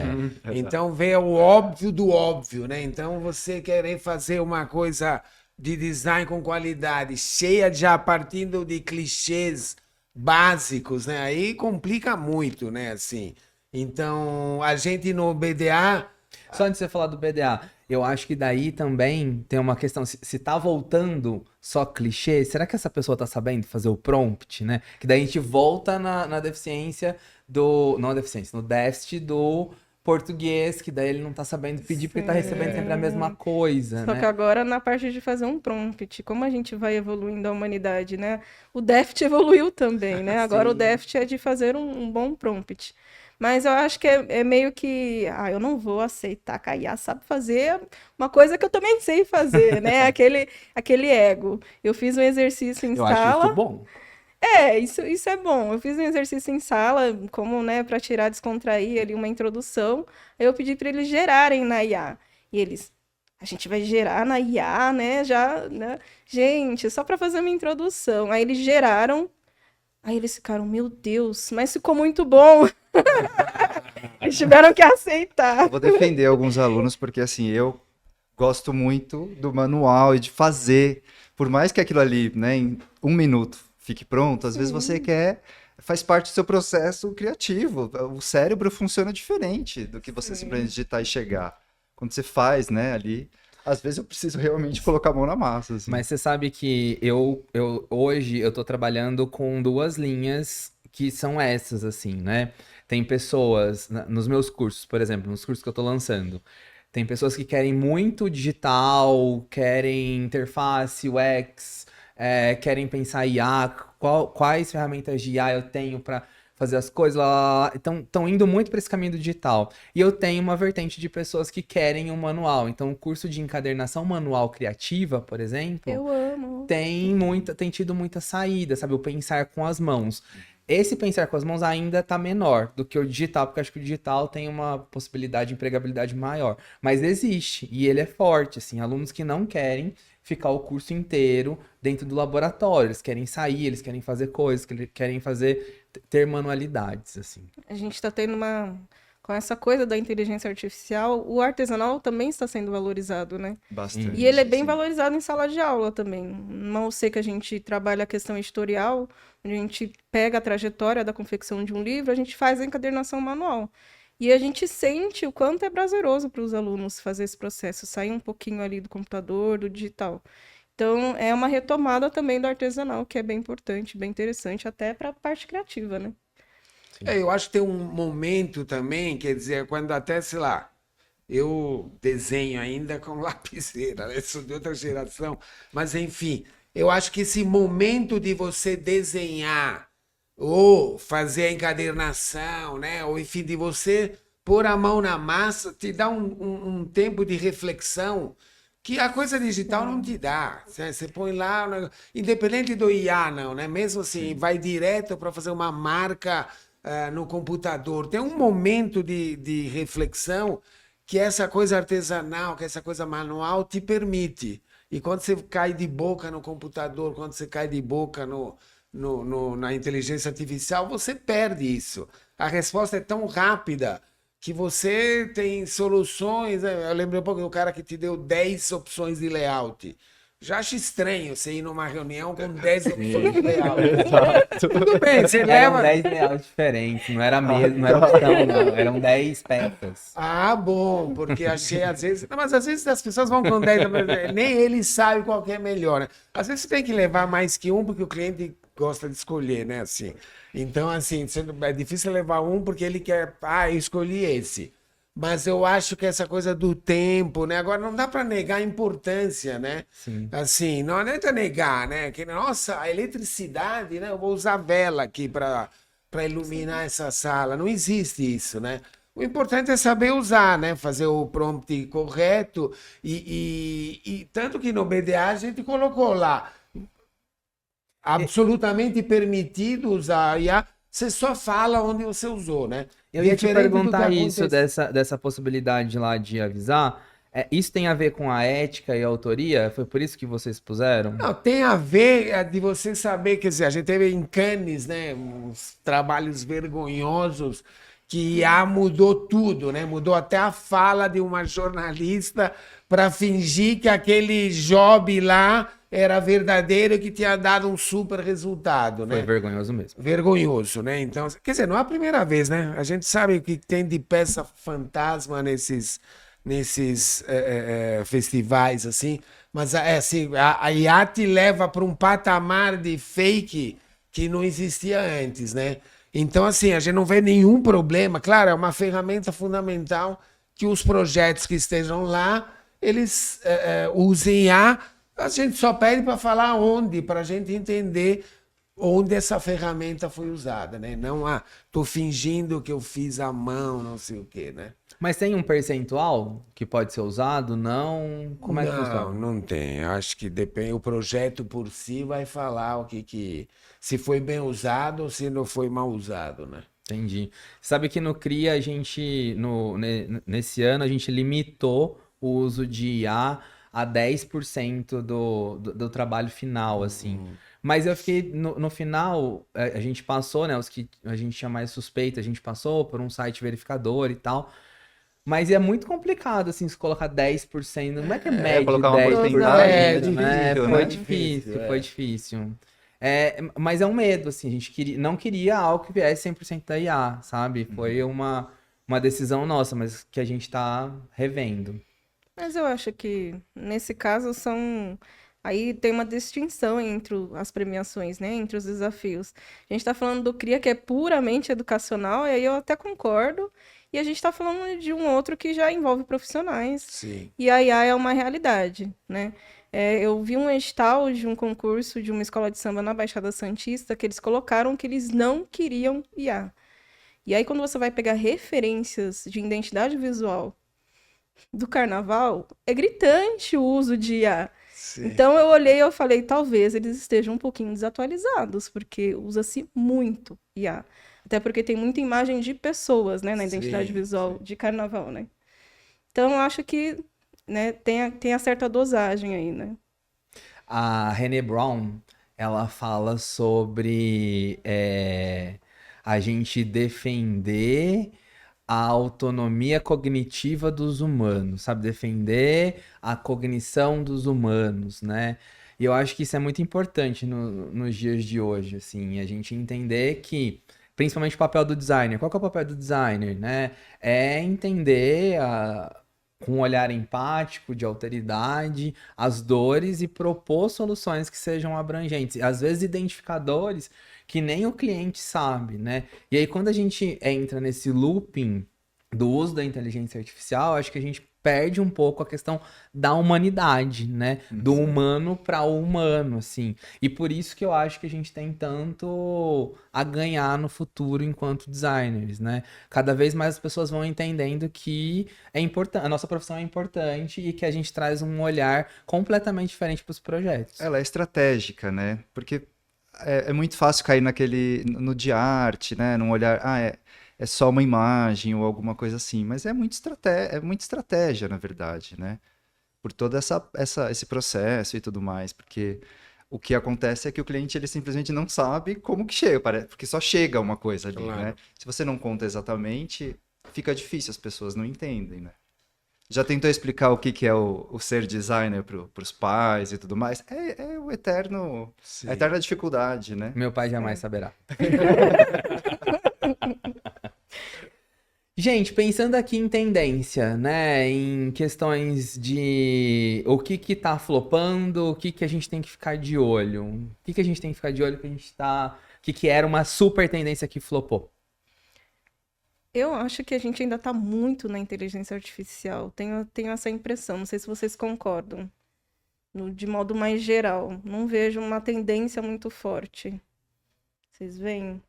então vê o óbvio do óbvio, né? Então você querer fazer uma coisa de design com qualidade, cheia já partindo de clichês básicos, né? Aí complica muito, né? Assim, então a gente no BDA Só antes de você falar do BDA, eu acho que daí também tem uma questão, se tá voltando só clichê, será que essa pessoa tá sabendo fazer o prompt, né? Que daí a gente volta na deficiência não a deficiência, no déficit do português, que daí ele não tá sabendo pedir porque tá recebendo sempre a mesma coisa, Só né? que agora, na parte de fazer um prompt, como a gente vai evoluindo a humanidade, né? O déficit evoluiu também, né? Agora o déficit é de fazer um bom prompt. Mas eu acho que é meio que, eu não vou aceitar que a IA sabe fazer uma coisa que eu também sei fazer, né? Aquele ego. Eu fiz um exercício em Eu acho sala. isso bom. Isso é bom. Eu fiz um exercício em sala, como, né, para tirar, descontrair ali uma introdução. Aí eu pedi para eles gerarem na IA. E eles, a gente vai gerar na IA, né? Já, né? Gente, só para fazer uma introdução. Aí eles geraram. Aí eles ficaram, meu Deus, mas ficou muito bom. Eles tiveram que aceitar. Eu vou defender alguns alunos porque assim, eu gosto muito do manual e de fazer, por mais que aquilo ali, né, em 1 minuto fique pronto, às vezes você quer, faz parte do seu processo criativo. O cérebro funciona diferente do que você simplesmente digitar e chegar. Quando você faz, né, ali, às vezes eu preciso realmente colocar a mão na massa, assim. Mas você sabe que hoje eu tô trabalhando com 2 linhas que são essas, assim, né? Tem pessoas, nos meus cursos, por exemplo, nos cursos que eu tô lançando, tem pessoas que querem muito digital, querem interface, UX, querem pensar IA, quais ferramentas de IA eu tenho para fazer as coisas, lá, lá, lá. Então, estão indo muito para esse caminho do digital. E eu tenho uma vertente de pessoas que querem um manual. Então, o curso de encadernação manual criativa, por exemplo, Eu amo. tem tido muita saída, sabe? O pensar com as mãos. Esse pensar com as mãos ainda tá menor do que o digital, porque eu acho que o digital tem uma possibilidade de empregabilidade maior. Mas existe, e ele é forte, assim, alunos que não querem ficar o curso inteiro dentro do laboratório, eles querem sair, eles querem fazer coisas, querem ter manualidades, assim. A gente está tendo com essa coisa da inteligência artificial, o artesanal também está sendo valorizado, né? Bastante. E ele é bem sim. valorizado em sala de aula também. Não sei que a gente trabalha a questão editorial, onde a gente pega a trajetória da confecção de um livro, a gente faz a encadernação manual. E a gente sente o quanto é prazeroso para os alunos fazer esse processo, sair um pouquinho ali do computador, do digital. Então, é uma retomada também do artesanal, que é bem importante, bem interessante, até para a parte criativa, né? eu acho que tem um momento também, quer dizer, quando até, sei lá, eu desenho ainda com lapiseira, né? Sou de outra geração, mas enfim, eu acho que esse momento de você desenhar ou fazer a encadernação, né? Ou enfim, de você pôr a mão na massa, te dá um tempo de reflexão que a coisa digital não te dá. Né? Você põe lá, independente do IA, não, né? Mesmo assim, vai direto para fazer uma marca no computador. Tem um momento de reflexão que essa coisa artesanal, que essa coisa manual te permite. E quando você cai de boca no computador, quando você cai de boca na inteligência artificial, você perde isso. A resposta é tão rápida que você tem soluções. Eu lembrei um pouco do cara que te deu 10 opções de layout. Já acho estranho você ir numa reunião com 10 opções de layout. Tudo bem, você Eram leva. 10 layouts diferentes, não era mesmo, não era opção, não. Eram 10 peças. Ah, bom, porque achei às vezes. Não, mas às vezes as pessoas vão com 10, nem eles sabem qual que é melhor, né? Às vezes você tem que levar mais que um, porque o cliente gosta de escolher, né? Assim. Então, assim, é difícil levar um porque ele quer. Eu escolhi esse. Mas eu acho que essa coisa do tempo, né? Agora não dá para negar a importância, né? Sim. Assim, não adianta negar, né? Que, nossa, a eletricidade, né? Eu vou usar vela aqui para iluminar essa sala. Não existe isso, né? O importante é saber usar, né? Fazer o prompt correto. E tanto que no BDA a gente colocou lá absolutamente permitido usar a IA, você só fala onde você usou, né? Eu ia te Diferente do que perguntar isso, acontece. dessa possibilidade lá de avisar. Isso tem a ver com a ética e a autoria? Foi por isso que vocês puseram? Não, tem a ver de você saber, quer dizer, a gente teve em Cannes, né, uns trabalhos vergonhosos que IA mudou tudo, né? Mudou até a fala de uma jornalista para fingir que aquele job lá era verdadeiro e que tinha dado um super resultado, Foi né? vergonhoso mesmo. Vergonhoso, né? Então, quer dizer, não é a primeira vez, né? A gente sabe o que tem de peça fantasma nesses festivais, assim, mas assim, a IA te leva para um patamar de fake que não existia antes, né? Então, assim, a gente não vê nenhum problema. Claro, é uma ferramenta fundamental que os projetos que estejam lá, eles usem IA. A gente só pede para falar onde, para a gente entender onde essa ferramenta foi usada, né? Não, tô fingindo que eu fiz à mão, não sei o quê, né? Mas tem um percentual que pode ser usado? Não? Como é que Não, funciona? não tem. Acho que depende. O projeto por si vai falar o que se foi bem usado ou se não foi mal usado, né? Entendi. Sabe que no CRIA a gente, nesse ano, a gente limitou o uso de IA a 10% do trabalho final, assim. Mas eu fiquei, no final, a gente passou, né, os que a gente tinha mais suspeita, a gente passou por um site verificador e tal. Mas é muito complicado, assim, se colocar 10%. Como é que é médio colocar uma 10%, É porcentagem, né? difícil, Foi né? difícil, É. foi difícil. Mas é um medo, assim, a gente não queria algo que viesse 100% da IA, sabe? Foi uma decisão nossa, mas que a gente tá revendo. Mas eu acho que nesse caso são. Aí tem uma distinção entre as premiações, né? Entre os desafios. A gente está falando do CRIA, que é puramente educacional, e aí eu até concordo. E a gente está falando de um outro que já envolve profissionais. Sim. E a IA é uma realidade, né? Eu vi um edital de um concurso de uma escola de samba na Baixada Santista que eles colocaram que eles não queriam IA. E aí, quando você vai pegar referências de identidade visual do carnaval, é gritante o uso de IA. Sim. Então eu olhei e eu falei, talvez eles estejam um pouquinho desatualizados, porque usa-se muito IA. Até porque tem muita imagem de pessoas, né, na identidade Sim, visual de carnaval, né? Então eu acho que, né, tem a certa dosagem aí, né? A Brené Brown, ela fala sobre a gente defender a autonomia cognitiva dos humanos, sabe? Defender a cognição dos humanos, né? E eu acho que isso é muito importante nos dias de hoje, assim, a gente entender que, principalmente o papel do designer. Qual que é o papel do designer, né? É entender com um olhar empático, de alteridade, as dores e propor soluções que sejam abrangentes. Às vezes identificadores que nem o cliente sabe, né? E aí quando a gente entra nesse looping do uso da inteligência artificial, acho que a gente perde um pouco a questão da humanidade, né? Do humano para o humano, assim. E por isso que eu acho que a gente tem tanto a ganhar no futuro enquanto designers, né? Cada vez mais as pessoas vão entendendo que é importante, a nossa profissão é importante e que a gente traz um olhar completamente diferente para os projetos. Ela é estratégica, né? Porque é muito fácil cair no de arte, né? Num olhar, é só uma imagem ou alguma coisa assim. Mas é muita estratégia, na verdade, né? Por todo esse processo e tudo mais. Porque o que acontece é que o cliente, ele simplesmente não sabe como que chega, porque só chega uma coisa ali, Claro. né? Se você não conta exatamente, fica difícil, as pessoas não entendem, né? Já tentou explicar o que é o ser designer para os pais e tudo mais? É a eterna dificuldade, né? Meu pai jamais saberá. Gente, pensando aqui em tendência, né, em questões de o que tá flopando, o que a gente tem que ficar de olho, o que a gente tem que ficar de olho que a gente tá, que era uma super tendência que flopou. Eu acho que a gente ainda está muito na inteligência artificial. Tenho essa impressão. Não sei se vocês concordam. De modo mais geral. Não vejo uma tendência muito forte. Vocês veem?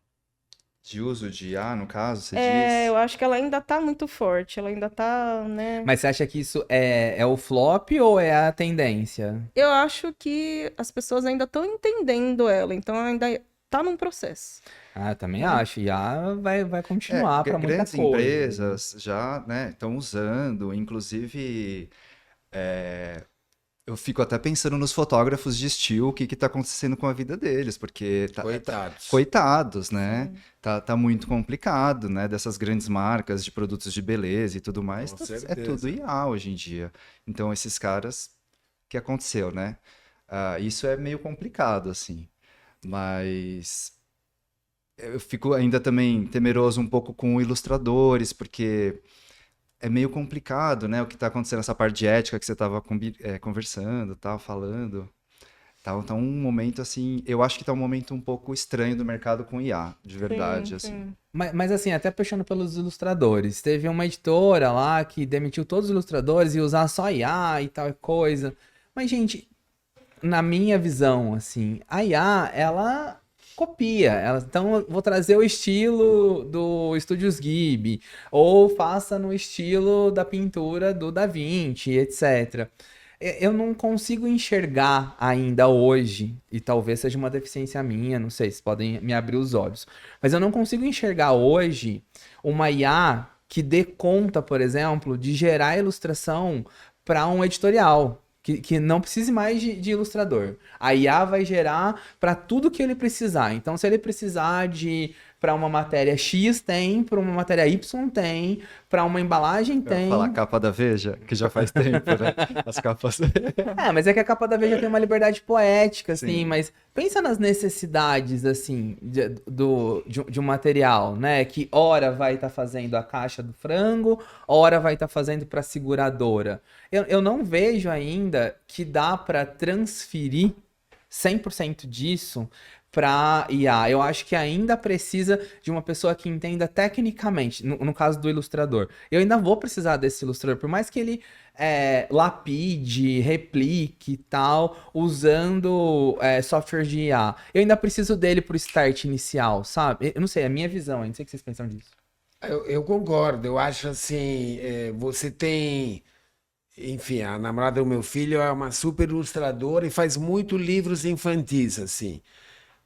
De uso de IA, no caso, você Eu diz? acho que ela ainda tá muito forte, ela ainda tá, né? Mas você acha que isso é o flop ou é a tendência? Eu acho que as pessoas ainda estão entendendo ela, então ainda tá num processo, Ah, eu também né? acho. IA vai continuar para muita Grandes coisa. empresas já, né, estão usando, inclusive, eu fico até pensando nos fotógrafos de estilo, o que que tá acontecendo com a vida deles, porque Coitados. coitados, né? Sim. Tá muito complicado, né? Dessas grandes marcas de produtos de beleza e tudo mais, Com é tudo certeza. IA hoje em dia. Então, esses caras, o que aconteceu, né? Isso é meio complicado, assim. Mas eu fico ainda também temeroso um pouco com ilustradores, porque é meio complicado, né? O que está acontecendo nessa parte de ética que você estava conversando, tal, falando. Tá um momento assim, eu acho que tá um momento um pouco estranho do mercado com IA, de Sim, verdade, assim. sim. Mas assim, até puxando pelos ilustradores, teve uma editora lá que demitiu todos os ilustradores e usar só IA e tal e coisa. Mas, gente, na minha visão, assim, a IA, ela copia. Então, eu vou trazer o estilo do Estúdios Ghibli, ou faça no estilo da pintura do Da Vinci, etc. Eu não consigo enxergar ainda hoje, e talvez seja uma deficiência minha, não sei, vocês podem me abrir os olhos, mas eu não consigo enxergar hoje uma IA que dê conta, por exemplo, de gerar ilustração para um editorial. Que não precise mais de ilustrador. A IA vai gerar para tudo que ele precisar. Então, se ele precisar de para uma matéria X, tem, para uma matéria Y, tem, para uma embalagem, Eu ia falar tem. capa da Veja, que já faz tempo, né? As capas. É, mas é que a capa da Veja tem uma liberdade poética, assim, Sim. mas pensa nas necessidades, assim, de um material, né? Que ora vai estar fazendo a caixa do frango, ora vai estar fazendo para a seguradora. Eu não vejo ainda que dá para transferir 100% disso para IA. Eu acho que ainda precisa de uma pessoa que entenda tecnicamente, no caso do ilustrador. Eu ainda vou precisar desse ilustrador, por mais que ele lapide, replique e tal, usando software de IA. Eu ainda preciso dele pro start inicial, sabe? Eu não sei, é a minha visão, eu não sei o que vocês pensam disso. Eu concordo, eu acho assim, você tem, enfim, a namorada do meu filho é uma super ilustradora e faz muito livros infantis, assim.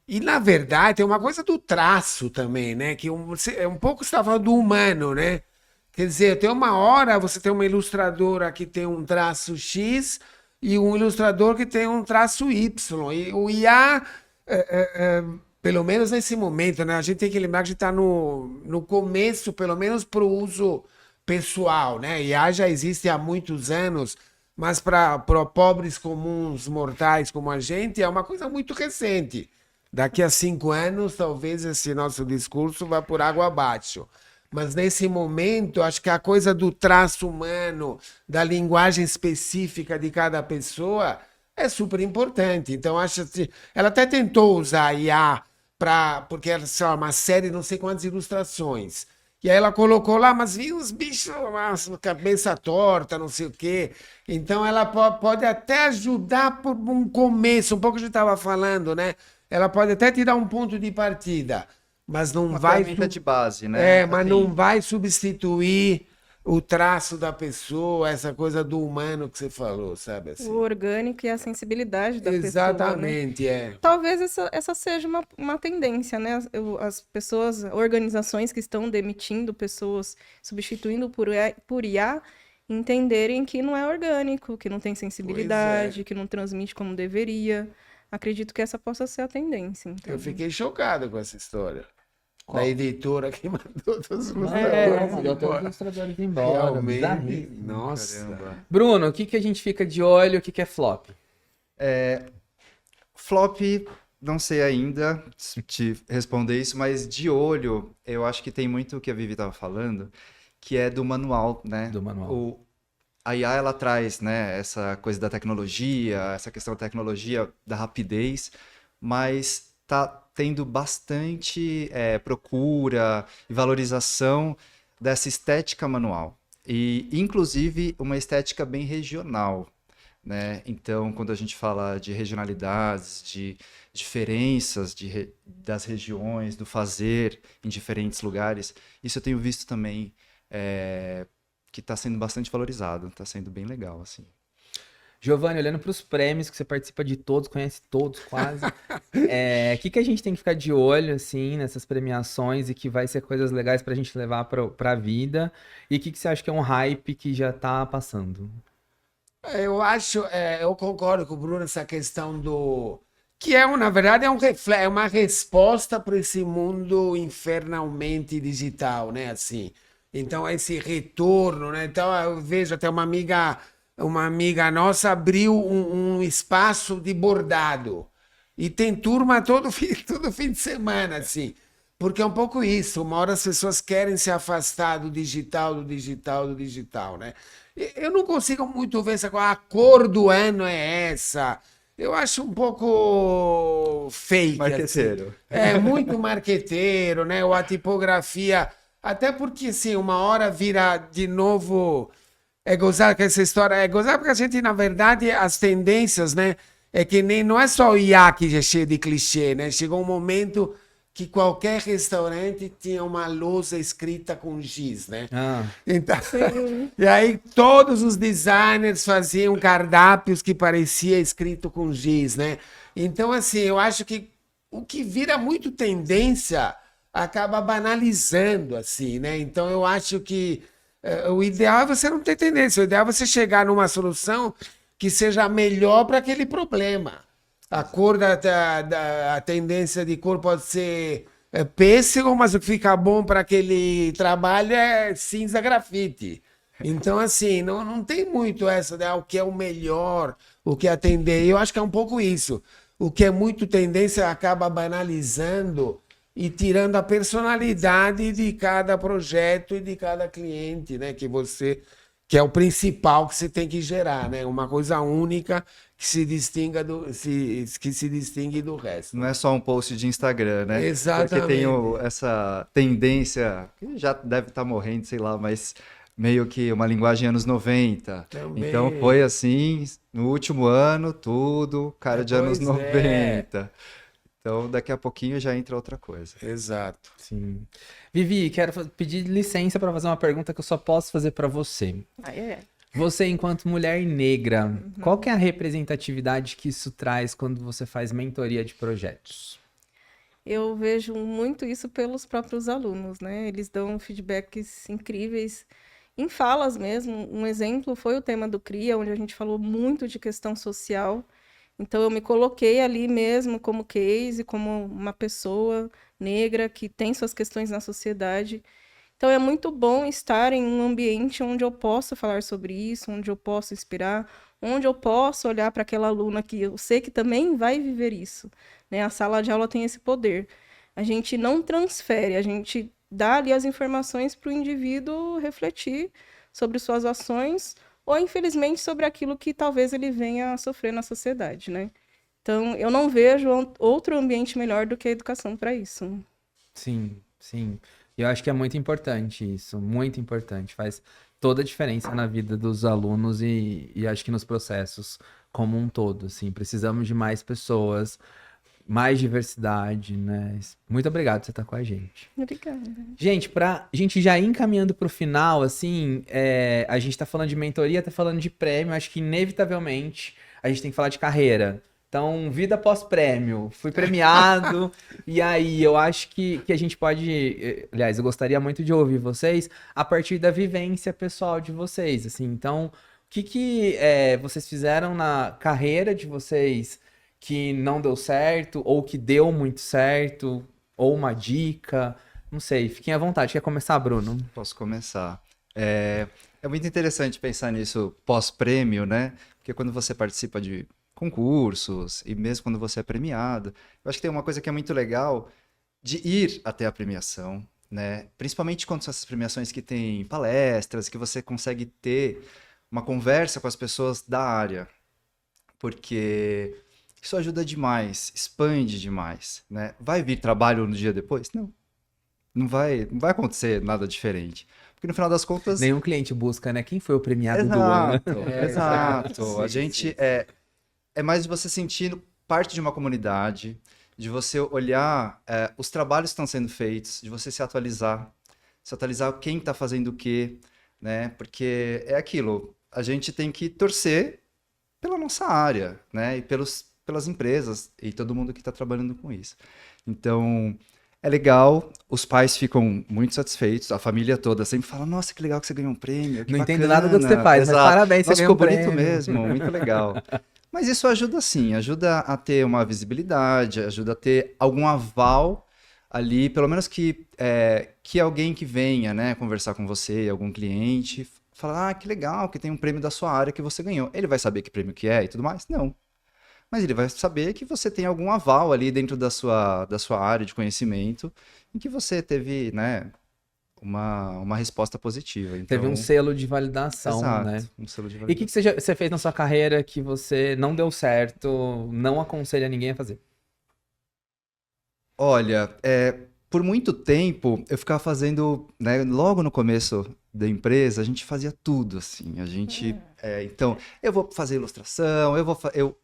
E na verdade tem uma coisa do traço também, né? Que é um pouco você está falando do humano, né? Quer dizer, tem uma hora você tem uma ilustradora que tem um traço X e um ilustrador que tem um traço Y. E o IA, pelo menos nesse momento, né? A gente tem que lembrar que a gente está no começo, pelo menos para o uso pessoal, né? IA já existe há muitos anos, mas para pobres comuns mortais como a gente é uma coisa muito recente. Daqui a 5 anos, talvez esse nosso discurso vá por água abaixo. Mas nesse momento, acho que a coisa do traço humano, da linguagem específica de cada pessoa, é super importante. Então, acho assim, ela até tentou usar a IA porque era sei lá, uma série de não sei quantas ilustrações. E aí ela colocou lá, mas vi uns bichos, uma cabeça torta, não sei o quê. Então ela pode até ajudar por um começo, um pouco que a gente estava falando, né? Ela pode até te dar um ponto de partida, mas não Uma vai, ferramenta de base, né? mas não Assim, vai substituir o traço da pessoa, essa coisa do humano que você falou, sabe O assim? orgânico e a sensibilidade da pessoa, né? Exatamente, é. Talvez essa seja uma tendência, né? As pessoas, organizações que estão demitindo pessoas, substituindo por IA, entenderem que não é orgânico, que não tem sensibilidade, que não transmite como deveria. Acredito que essa possa ser a tendência, então. Eu fiquei chocado com essa história. Qual? Da editora que mandou todos os Mandou todos os ilustradores embora. ilustradores embora. Realmente, Bizarríssimo. nossa. caramba. Bruno, o que que a gente fica de olho, o que que é flop? Flop, não sei ainda te responder isso, mas de olho, eu acho que tem muito o que a Vivi estava falando, que é do manual, né? Do manual. A IA, ela traz, né, essa coisa da tecnologia, essa questão da tecnologia, da rapidez, mas tá tendo bastante procura e valorização dessa estética manual. E, inclusive, uma estética bem regional. né? Então, quando a gente fala de regionalidades, de diferenças das regiões, do fazer em diferentes lugares, isso eu tenho visto também que está sendo bastante valorizado, está sendo bem legal, assim. Giovanni, olhando para os prêmios, que você participa de todos, conhece todos quase, o que a gente tem que ficar de olho, assim, nessas premiações e que vai ser coisas legais para a gente levar para a vida? E o que você acha que é um hype que já está passando? Eu acho, eu concordo com o Bruno nessa questão do que na verdade, é uma resposta para esse mundo infernalmente digital, né? Assim, então esse retorno, né? Então eu vejo até uma amiga nossa abriu um espaço de bordado e tem turma todo fim de semana, assim. Porque é um pouco isso, uma hora as pessoas querem se afastar do digital, né? Eu não consigo muito ver essa coisa, a cor do ano é essa. Eu acho um pouco fake, Marqueteiro. assim. É muito marqueteiro, né? Ou a tipografia, até porque, assim, uma hora vira de novo... É gozar com essa história, é gozar porque a gente, na verdade, as tendências, né? É que nem, não é só o IA que é cheio de clichê, né? Chegou um momento que qualquer restaurante tinha uma lousa escrita com giz, né? Ah, Então, e aí todos os designers faziam cardápios que parecia escrito com giz, né? Então, assim, eu acho que o que vira muito tendência acaba banalizando, assim, né? Então, eu acho que o ideal é você não ter tendência, o ideal é você chegar numa solução que seja melhor para aquele problema. A cor a tendência de cor pode ser pêssego, mas o que fica bom para aquele trabalho é cinza grafite. Então, assim, não tem muito essa, né? O que é o melhor, o que é atender. Eu acho que é um pouco isso. O que é muito tendência acaba banalizando e tirando a personalidade de cada projeto e de cada cliente, né? Que é o principal que você tem que gerar, né? Uma coisa única que se distingue do resto. Não é só um post de Instagram, né? Exatamente. Porque tem essa tendência, que já deve estar morrendo, sei lá, mas meio que uma linguagem anos 90. Também. Então foi assim, no último ano, tudo, cara de anos Pois 90. Então daqui a pouquinho já entra outra coisa. Exato. sim. Vivi, quero pedir licença para fazer uma pergunta que eu só posso fazer para você. Você, enquanto mulher negra, qual que é a representatividade que isso traz quando você faz mentoria de projetos? Eu vejo muito isso pelos próprios alunos, né? Eles dão feedbacks incríveis em falas mesmo. Um exemplo foi o tema do CRIA, onde a gente falou muito de questão social. Então, eu me coloquei ali mesmo como case, como uma pessoa negra que tem suas questões na sociedade. Então, é muito bom estar em um ambiente onde eu posso falar sobre isso, onde eu posso inspirar, onde eu posso olhar para aquela aluna que eu sei que também vai viver isso, né? A sala de aula tem esse poder. A gente não transfere, a gente dá ali as informações para o indivíduo refletir sobre suas ações ou, infelizmente, sobre aquilo que talvez ele venha a sofrer na sociedade, né? Então, eu não vejo outro ambiente melhor do que a educação para isso. Sim, sim. E eu acho que é muito importante isso, muito importante. Faz toda a diferença na vida dos alunos e acho que nos processos como um todo, assim. Precisamos de mais pessoas, mais diversidade, né? Muito obrigado por você estar com a gente. Obrigada. Gente, pra gente já ir encaminhando pro final, assim, a gente tá falando de mentoria, tá falando de prêmio, acho que inevitavelmente a gente tem que falar de carreira. Então, vida pós-prêmio, fui premiado, e aí eu acho que a gente pode, aliás, eu gostaria muito de ouvir vocês a partir da vivência pessoal de vocês, assim, então, o que vocês fizeram na carreira de vocês que não deu certo, ou que deu muito certo, ou uma dica, não sei, fiquem à vontade. Quer começar, Bruno? Posso começar. É muito interessante pensar nisso pós-prêmio, né? Porque quando você participa de concursos e mesmo quando você é premiado, eu acho que tem uma coisa que é muito legal de ir até a premiação, né? Principalmente quando são essas premiações que tem palestras, que você consegue ter uma conversa com as pessoas da área, porque isso ajuda demais, expande demais, né? Vai vir trabalho no dia depois? Não vai acontecer nada diferente. Porque no final das contas... Nenhum cliente busca, né? Quem foi o premiado do ano? Exato. A Sim, gente é mais de você sentir parte de uma comunidade, de você olhar os trabalhos que estão sendo feitos, de você se atualizar quem está fazendo o quê, né? Porque é aquilo, a gente tem que torcer pela nossa área, né? E pelas empresas e todo mundo que está trabalhando com isso. Então, é legal, os pais ficam muito satisfeitos, a família toda sempre fala, nossa, que legal que você ganhou um prêmio, que Não bacana. entendo nada do que você faz, mas Exato. parabéns, você Nossa, ganhou ficou um bonito prêmio. mesmo, muito legal. Mas isso ajuda sim, ajuda a ter uma visibilidade, ajuda a ter algum aval ali, pelo menos que alguém que venha, né, conversar com você, algum cliente, fala, que legal, que tem um prêmio da sua área que você ganhou. Ele vai saber que prêmio que é e tudo mais? Não. Mas ele vai saber que você tem algum aval ali dentro da sua área de conhecimento em que você teve, né, uma resposta positiva. Então, Teve um selo de validação, exato, né? um selo de E o que você fez na sua carreira que você não deu certo, não aconselha ninguém a fazer? Olha, por muito tempo eu ficava fazendo, né, logo no começo da empresa, a gente fazia tudo, assim, a gente, então, eu vou fazer ilustração, eu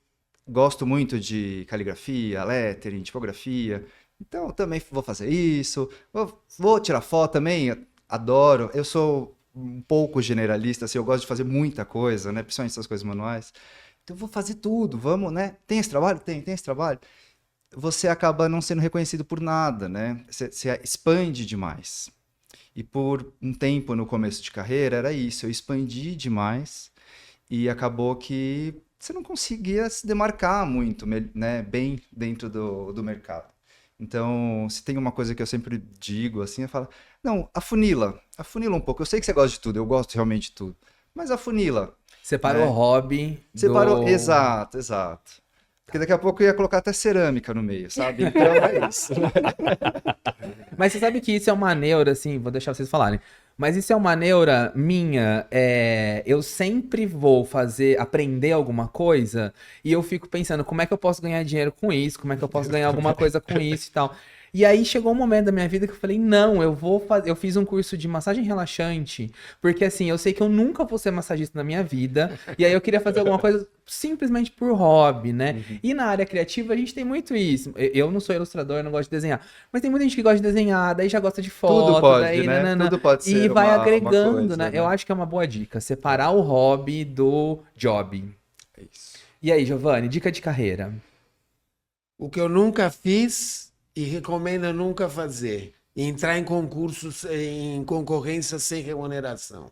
gosto muito de caligrafia, lettering, tipografia, então também vou fazer isso, vou tirar foto também, adoro, eu sou um pouco generalista, assim, eu gosto de fazer muita coisa, né, principalmente essas coisas manuais, então vou fazer tudo, vamos, né, tem esse trabalho? Tem esse trabalho? Você acaba não sendo reconhecido por nada, né? Você expande demais. E por um tempo no começo de carreira era isso, eu expandi demais e acabou que você não conseguia se demarcar muito, né, bem dentro do mercado. Então, se tem uma coisa que eu sempre digo, assim, eu falo, não, afunila um pouco. Eu sei que você gosta de tudo, eu gosto realmente de tudo, mas afunila. Separa né? o hobby Separou, do... exato. Porque daqui a pouco eu ia colocar até cerâmica no meio, sabe? Então é isso. Mas você sabe que isso é uma neura, assim, vou deixar vocês falarem. Mas isso é uma neura minha. Eu sempre vou aprender alguma coisa e eu fico pensando como é que eu posso ganhar dinheiro com isso, como é que eu posso ganhar alguma coisa com isso e tal. E aí chegou um momento da minha vida que eu falei, não, eu fiz um curso de massagem relaxante, porque assim, eu sei que eu nunca vou ser massagista na minha vida, e aí eu queria fazer alguma coisa simplesmente por hobby, né? E na área criativa a gente tem muito isso. Eu não sou ilustrador, eu não gosto de desenhar, mas tem muita gente que gosta de desenhar, daí já gosta de foto, Tudo pode, daí né? nananã, Tudo pode e ser vai uma agregando, coisa, né? né? Eu acho que é uma boa dica, separar o hobby do job. É isso. E aí, Giovanni, dica de carreira? O que eu nunca fiz e recomendo nunca fazer: entrar em concursos, em concorrência sem remuneração.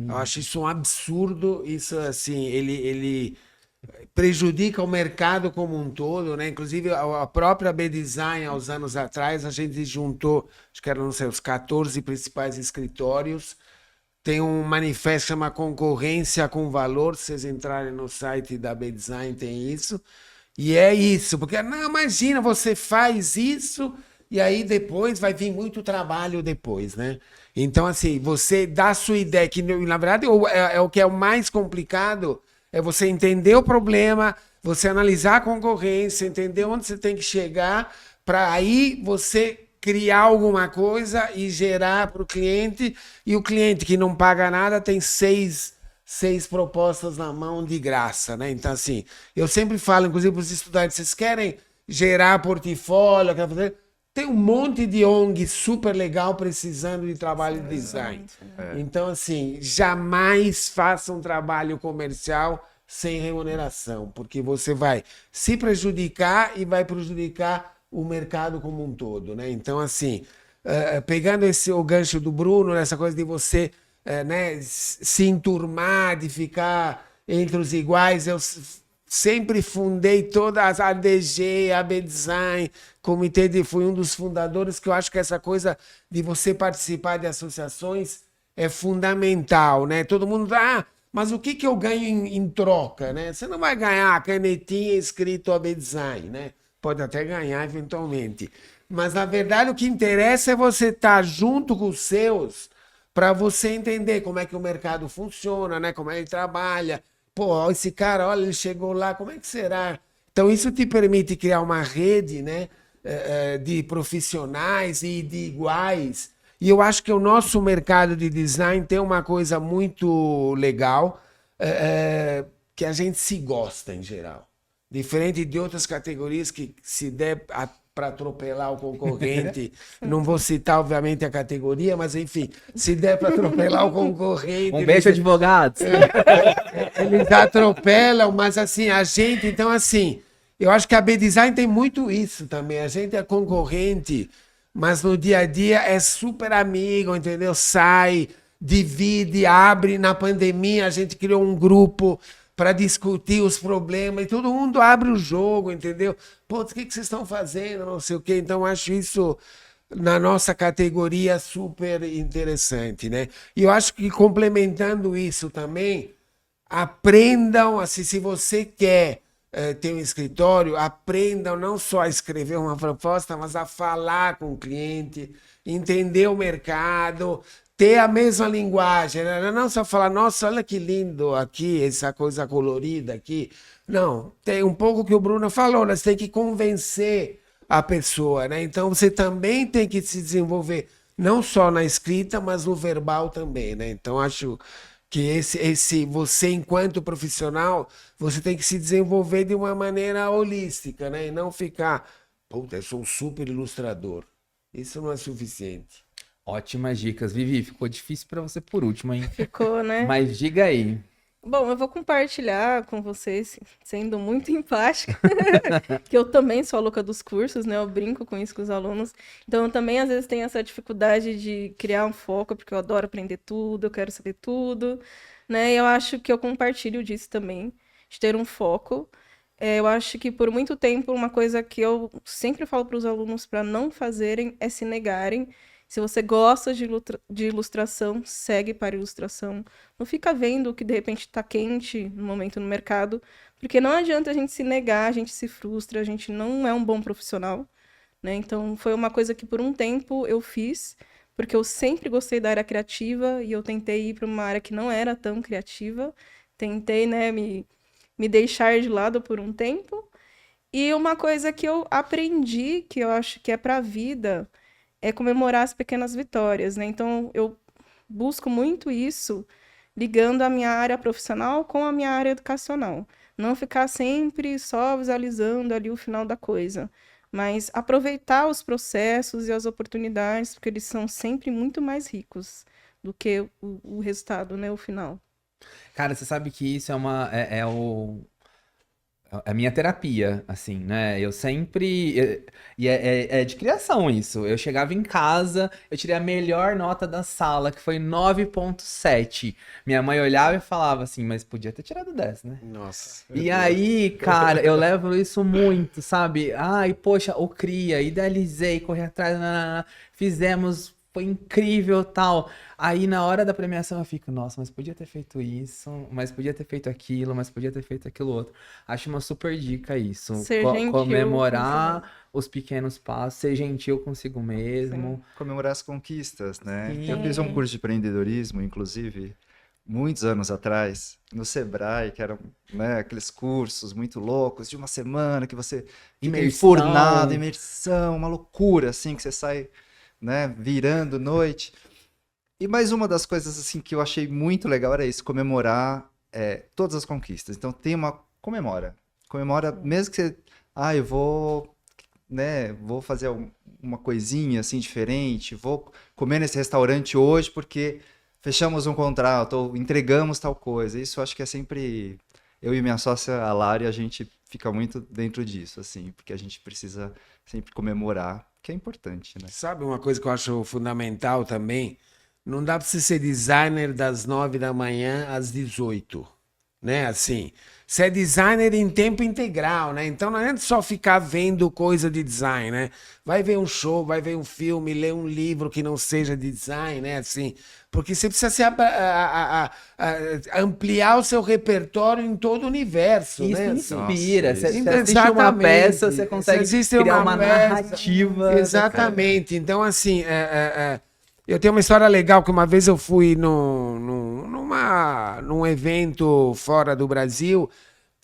Eu acho isso um absurdo. Isso, assim, ele prejudica o mercado como um todo, né? Inclusive, a própria B-Design, há uns anos atrás, a gente juntou, acho que eram, não sei, os 14 principais escritórios. Tem um manifesto que chama Concorrência com Valor. Se vocês entrarem no site da B-Design, tem isso. E é isso, porque, não, imagina, você faz isso e aí depois vai vir muito trabalho depois, né? Então, assim, você dá a sua ideia, que na verdade é o que é o mais complicado, é você entender o problema, você analisar a concorrência, entender onde você tem que chegar, para aí você criar alguma coisa e gerar para o cliente, e o cliente que não paga nada tem seis propostas na mão de graça, né? Então, assim, eu sempre falo, inclusive para os estudantes, vocês querem gerar portfólio, tem um monte de ONG super legal precisando de trabalho de design. Então, assim, jamais faça um trabalho comercial sem remuneração, porque você vai se prejudicar e vai prejudicar o mercado como um todo, né? Então, assim, pegando o gancho do Bruno, essa coisa de você né, se enturmar, de ficar entre os iguais, eu sempre fundei todas as ADG, AB Design, fui um dos fundadores, que eu acho que essa coisa de você participar de associações é fundamental, né? Todo mundo mas o que eu ganho em troca, né? Você não vai ganhar a canetinha escrito AB Design, né? Pode até ganhar eventualmente. Mas, na verdade, o que interessa é você estar junto com os seus, para você entender como é que o mercado funciona, né? Como ele trabalha. Pô, esse cara, olha, ele chegou lá, como é que será? Então, isso te permite criar uma rede, né, de profissionais e de iguais. E eu acho que o nosso mercado de design tem uma coisa muito legal, que a gente se gosta em geral. Diferente de outras categorias que se der para atropelar o concorrente, não vou citar obviamente a categoria, mas enfim, se der para atropelar o concorrente... Um beijo, advogados! Eles atropelam, mas assim, a gente, então assim, eu acho que a B-Design tem muito isso também. A gente é concorrente, mas no dia a dia é super amigo, entendeu? Sai, divide, abre. Na pandemia a gente criou um grupo para discutir os problemas e todo mundo abre o jogo, entendeu? Pô, o que vocês estão fazendo? Não sei o quê. Então, acho isso, na nossa categoria, super interessante, né? E eu acho que, complementando isso também, aprendam, assim, se você quer ter um escritório, aprendam não só a escrever uma proposta, mas a falar com o cliente, entender o mercado, ter a mesma linguagem, né? Não só falar, nossa, olha que lindo aqui, essa coisa colorida aqui. Não, tem um pouco que o Bruno falou, né? Você tem que convencer a pessoa, né? Então você também tem que se desenvolver, não só na escrita, mas no verbal também, né? Então acho que você, enquanto profissional, você tem que se desenvolver de uma maneira holística, né? E não ficar, puta, eu sou um super ilustrador. Isso não é suficiente. Ótimas dicas. Vivi, ficou difícil para você por último, hein? Ficou, né? Mas diga aí. Bom, eu vou compartilhar com vocês, sendo muito empática, que eu também sou a louca dos cursos, né? Eu brinco com isso com os alunos. Então, eu também, às vezes, tenho essa dificuldade de criar um foco, porque eu adoro aprender tudo, eu quero saber tudo, né? E eu acho que eu compartilho disso também, de ter um foco. Eu acho que, por muito tempo, uma coisa que eu sempre falo para os alunos para não fazerem é se negarem. Se você gosta de ilustração, segue para ilustração. Não fica vendo o que de repente está quente no momento no mercado, porque não adianta a gente se negar, a gente se frustra, a gente não é um bom profissional, né? Então foi uma coisa que por um tempo eu fiz, porque eu sempre gostei da área criativa e eu tentei ir para uma área que não era tão criativa. Tentei, né, me deixar de lado por um tempo. E uma coisa que eu aprendi, que eu acho que é para a vida, é comemorar as pequenas vitórias, né? Então, eu busco muito isso, ligando a minha área profissional com a minha área educacional. Não ficar sempre só visualizando ali o final da coisa, mas aproveitar os processos e as oportunidades, porque eles são sempre muito mais ricos do que o resultado, né? O final. Cara, você sabe que isso é a minha terapia, assim, né? Eu sempre. E é de criação isso. Eu chegava em casa, eu tirei a melhor nota da sala, que foi 9,7. Minha mãe olhava e falava assim, mas podia ter tirado 10, né? Nossa. E aí, cara, eu levo isso muito, sabe? Ai, poxa, o cria, idealizei, corri atrás, nanana, fizemos, foi incrível, tal. Aí na hora da premiação eu fico, nossa, mas podia ter feito isso, mas podia ter feito aquilo, mas podia ter feito aquilo outro. Acho uma super dica isso. Ser gentil Comemorar os pequenos passos, ser gentil consigo mesmo. Comemorar as conquistas, né? Sim. Eu fiz um curso de empreendedorismo, inclusive, muitos anos atrás, no Sebrae, que eram, né, aqueles cursos muito loucos, de uma semana que você fica enfurnado, imersão, uma loucura, assim, que você sai, né, virando noite. E mais uma das coisas, assim, que eu achei muito legal era isso, comemorar todas as conquistas. Então, comemora, mesmo que você, eu vou, né, vou fazer uma coisinha, assim, diferente, vou comer nesse restaurante hoje porque fechamos um contrato, ou entregamos tal coisa. Isso eu acho que é sempre... Eu e minha sócia, a Lari, a gente fica muito dentro disso, assim, porque a gente precisa sempre comemorar, que é importante, né? Sabe uma coisa que eu acho fundamental também? Não dá para você ser designer das 9 da manhã às 18, né? Assim, você é designer em tempo integral, né? Então não é só ficar vendo coisa de design, né? Vai ver um show, vai ver um filme, ler um livro que não seja de design, né? Assim, porque você precisa ampliar o seu repertório em todo o universo, Isso né? inspira. Nossa, Você assiste uma peça, você consegue criar uma narrativa. Exatamente. Então, assim, eu tenho uma história legal que uma vez eu fui num evento fora do Brasil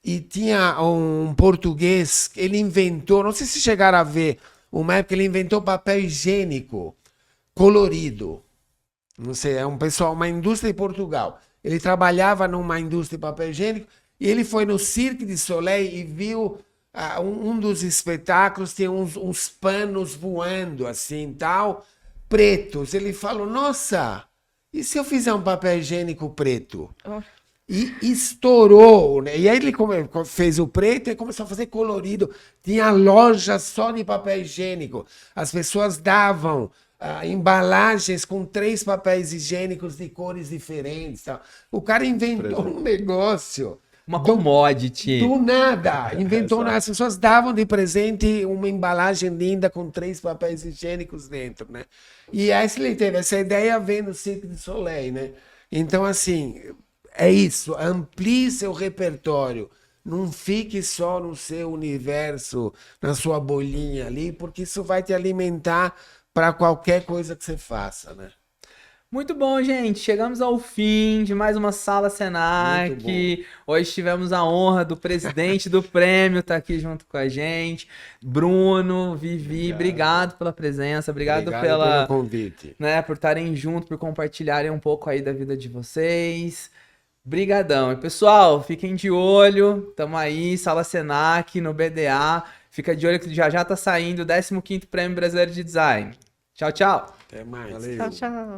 e tinha um português, ele inventou, não sei se chegaram a ver, uma época ele inventou papel higiênico colorido. Não sei, é um pessoal, uma indústria de Portugal. Ele trabalhava numa indústria de papel higiênico e ele foi no Cirque du Soleil e viu um dos espetáculos, tem uns panos voando assim, tal, pretos. Ele falou, nossa, e se eu fizer um papel higiênico preto? Oh. E estourou, né? E aí ele fez o preto e começou a fazer colorido. Tinha loja só de papel higiênico. As pessoas davam embalagens com 3 papéis higiênicos de cores diferentes. Tal. O cara inventou um negócio. Uma commodity. Do nada. Inventou, as pessoas davam de presente uma embalagem linda com 3 papéis higiênicos dentro, né? E aí ele teve essa ideia vendo o Cirque du Soleil, né? Então, assim, é isso. Amplie seu repertório. Não fique só no seu universo, na sua bolinha ali, porque isso vai te alimentar para qualquer coisa que você faça, né? Muito bom, gente. Chegamos ao fim de mais uma Sala Senac. Hoje tivemos a honra do presidente do prêmio estar aqui junto com a gente. Bruno, Vivi, obrigado pela presença, obrigado pelo convite, né, por estarem junto, por compartilharem um pouco aí da vida de vocês. Brigadão. E pessoal, fiquem de olho. Tamo aí, Sala Senac no BDA. Fica de olho que já tá saindo o 15º Prêmio Brasileiro de Design. Tchau, tchau. Até mais. Valeu. Tchau, tchau.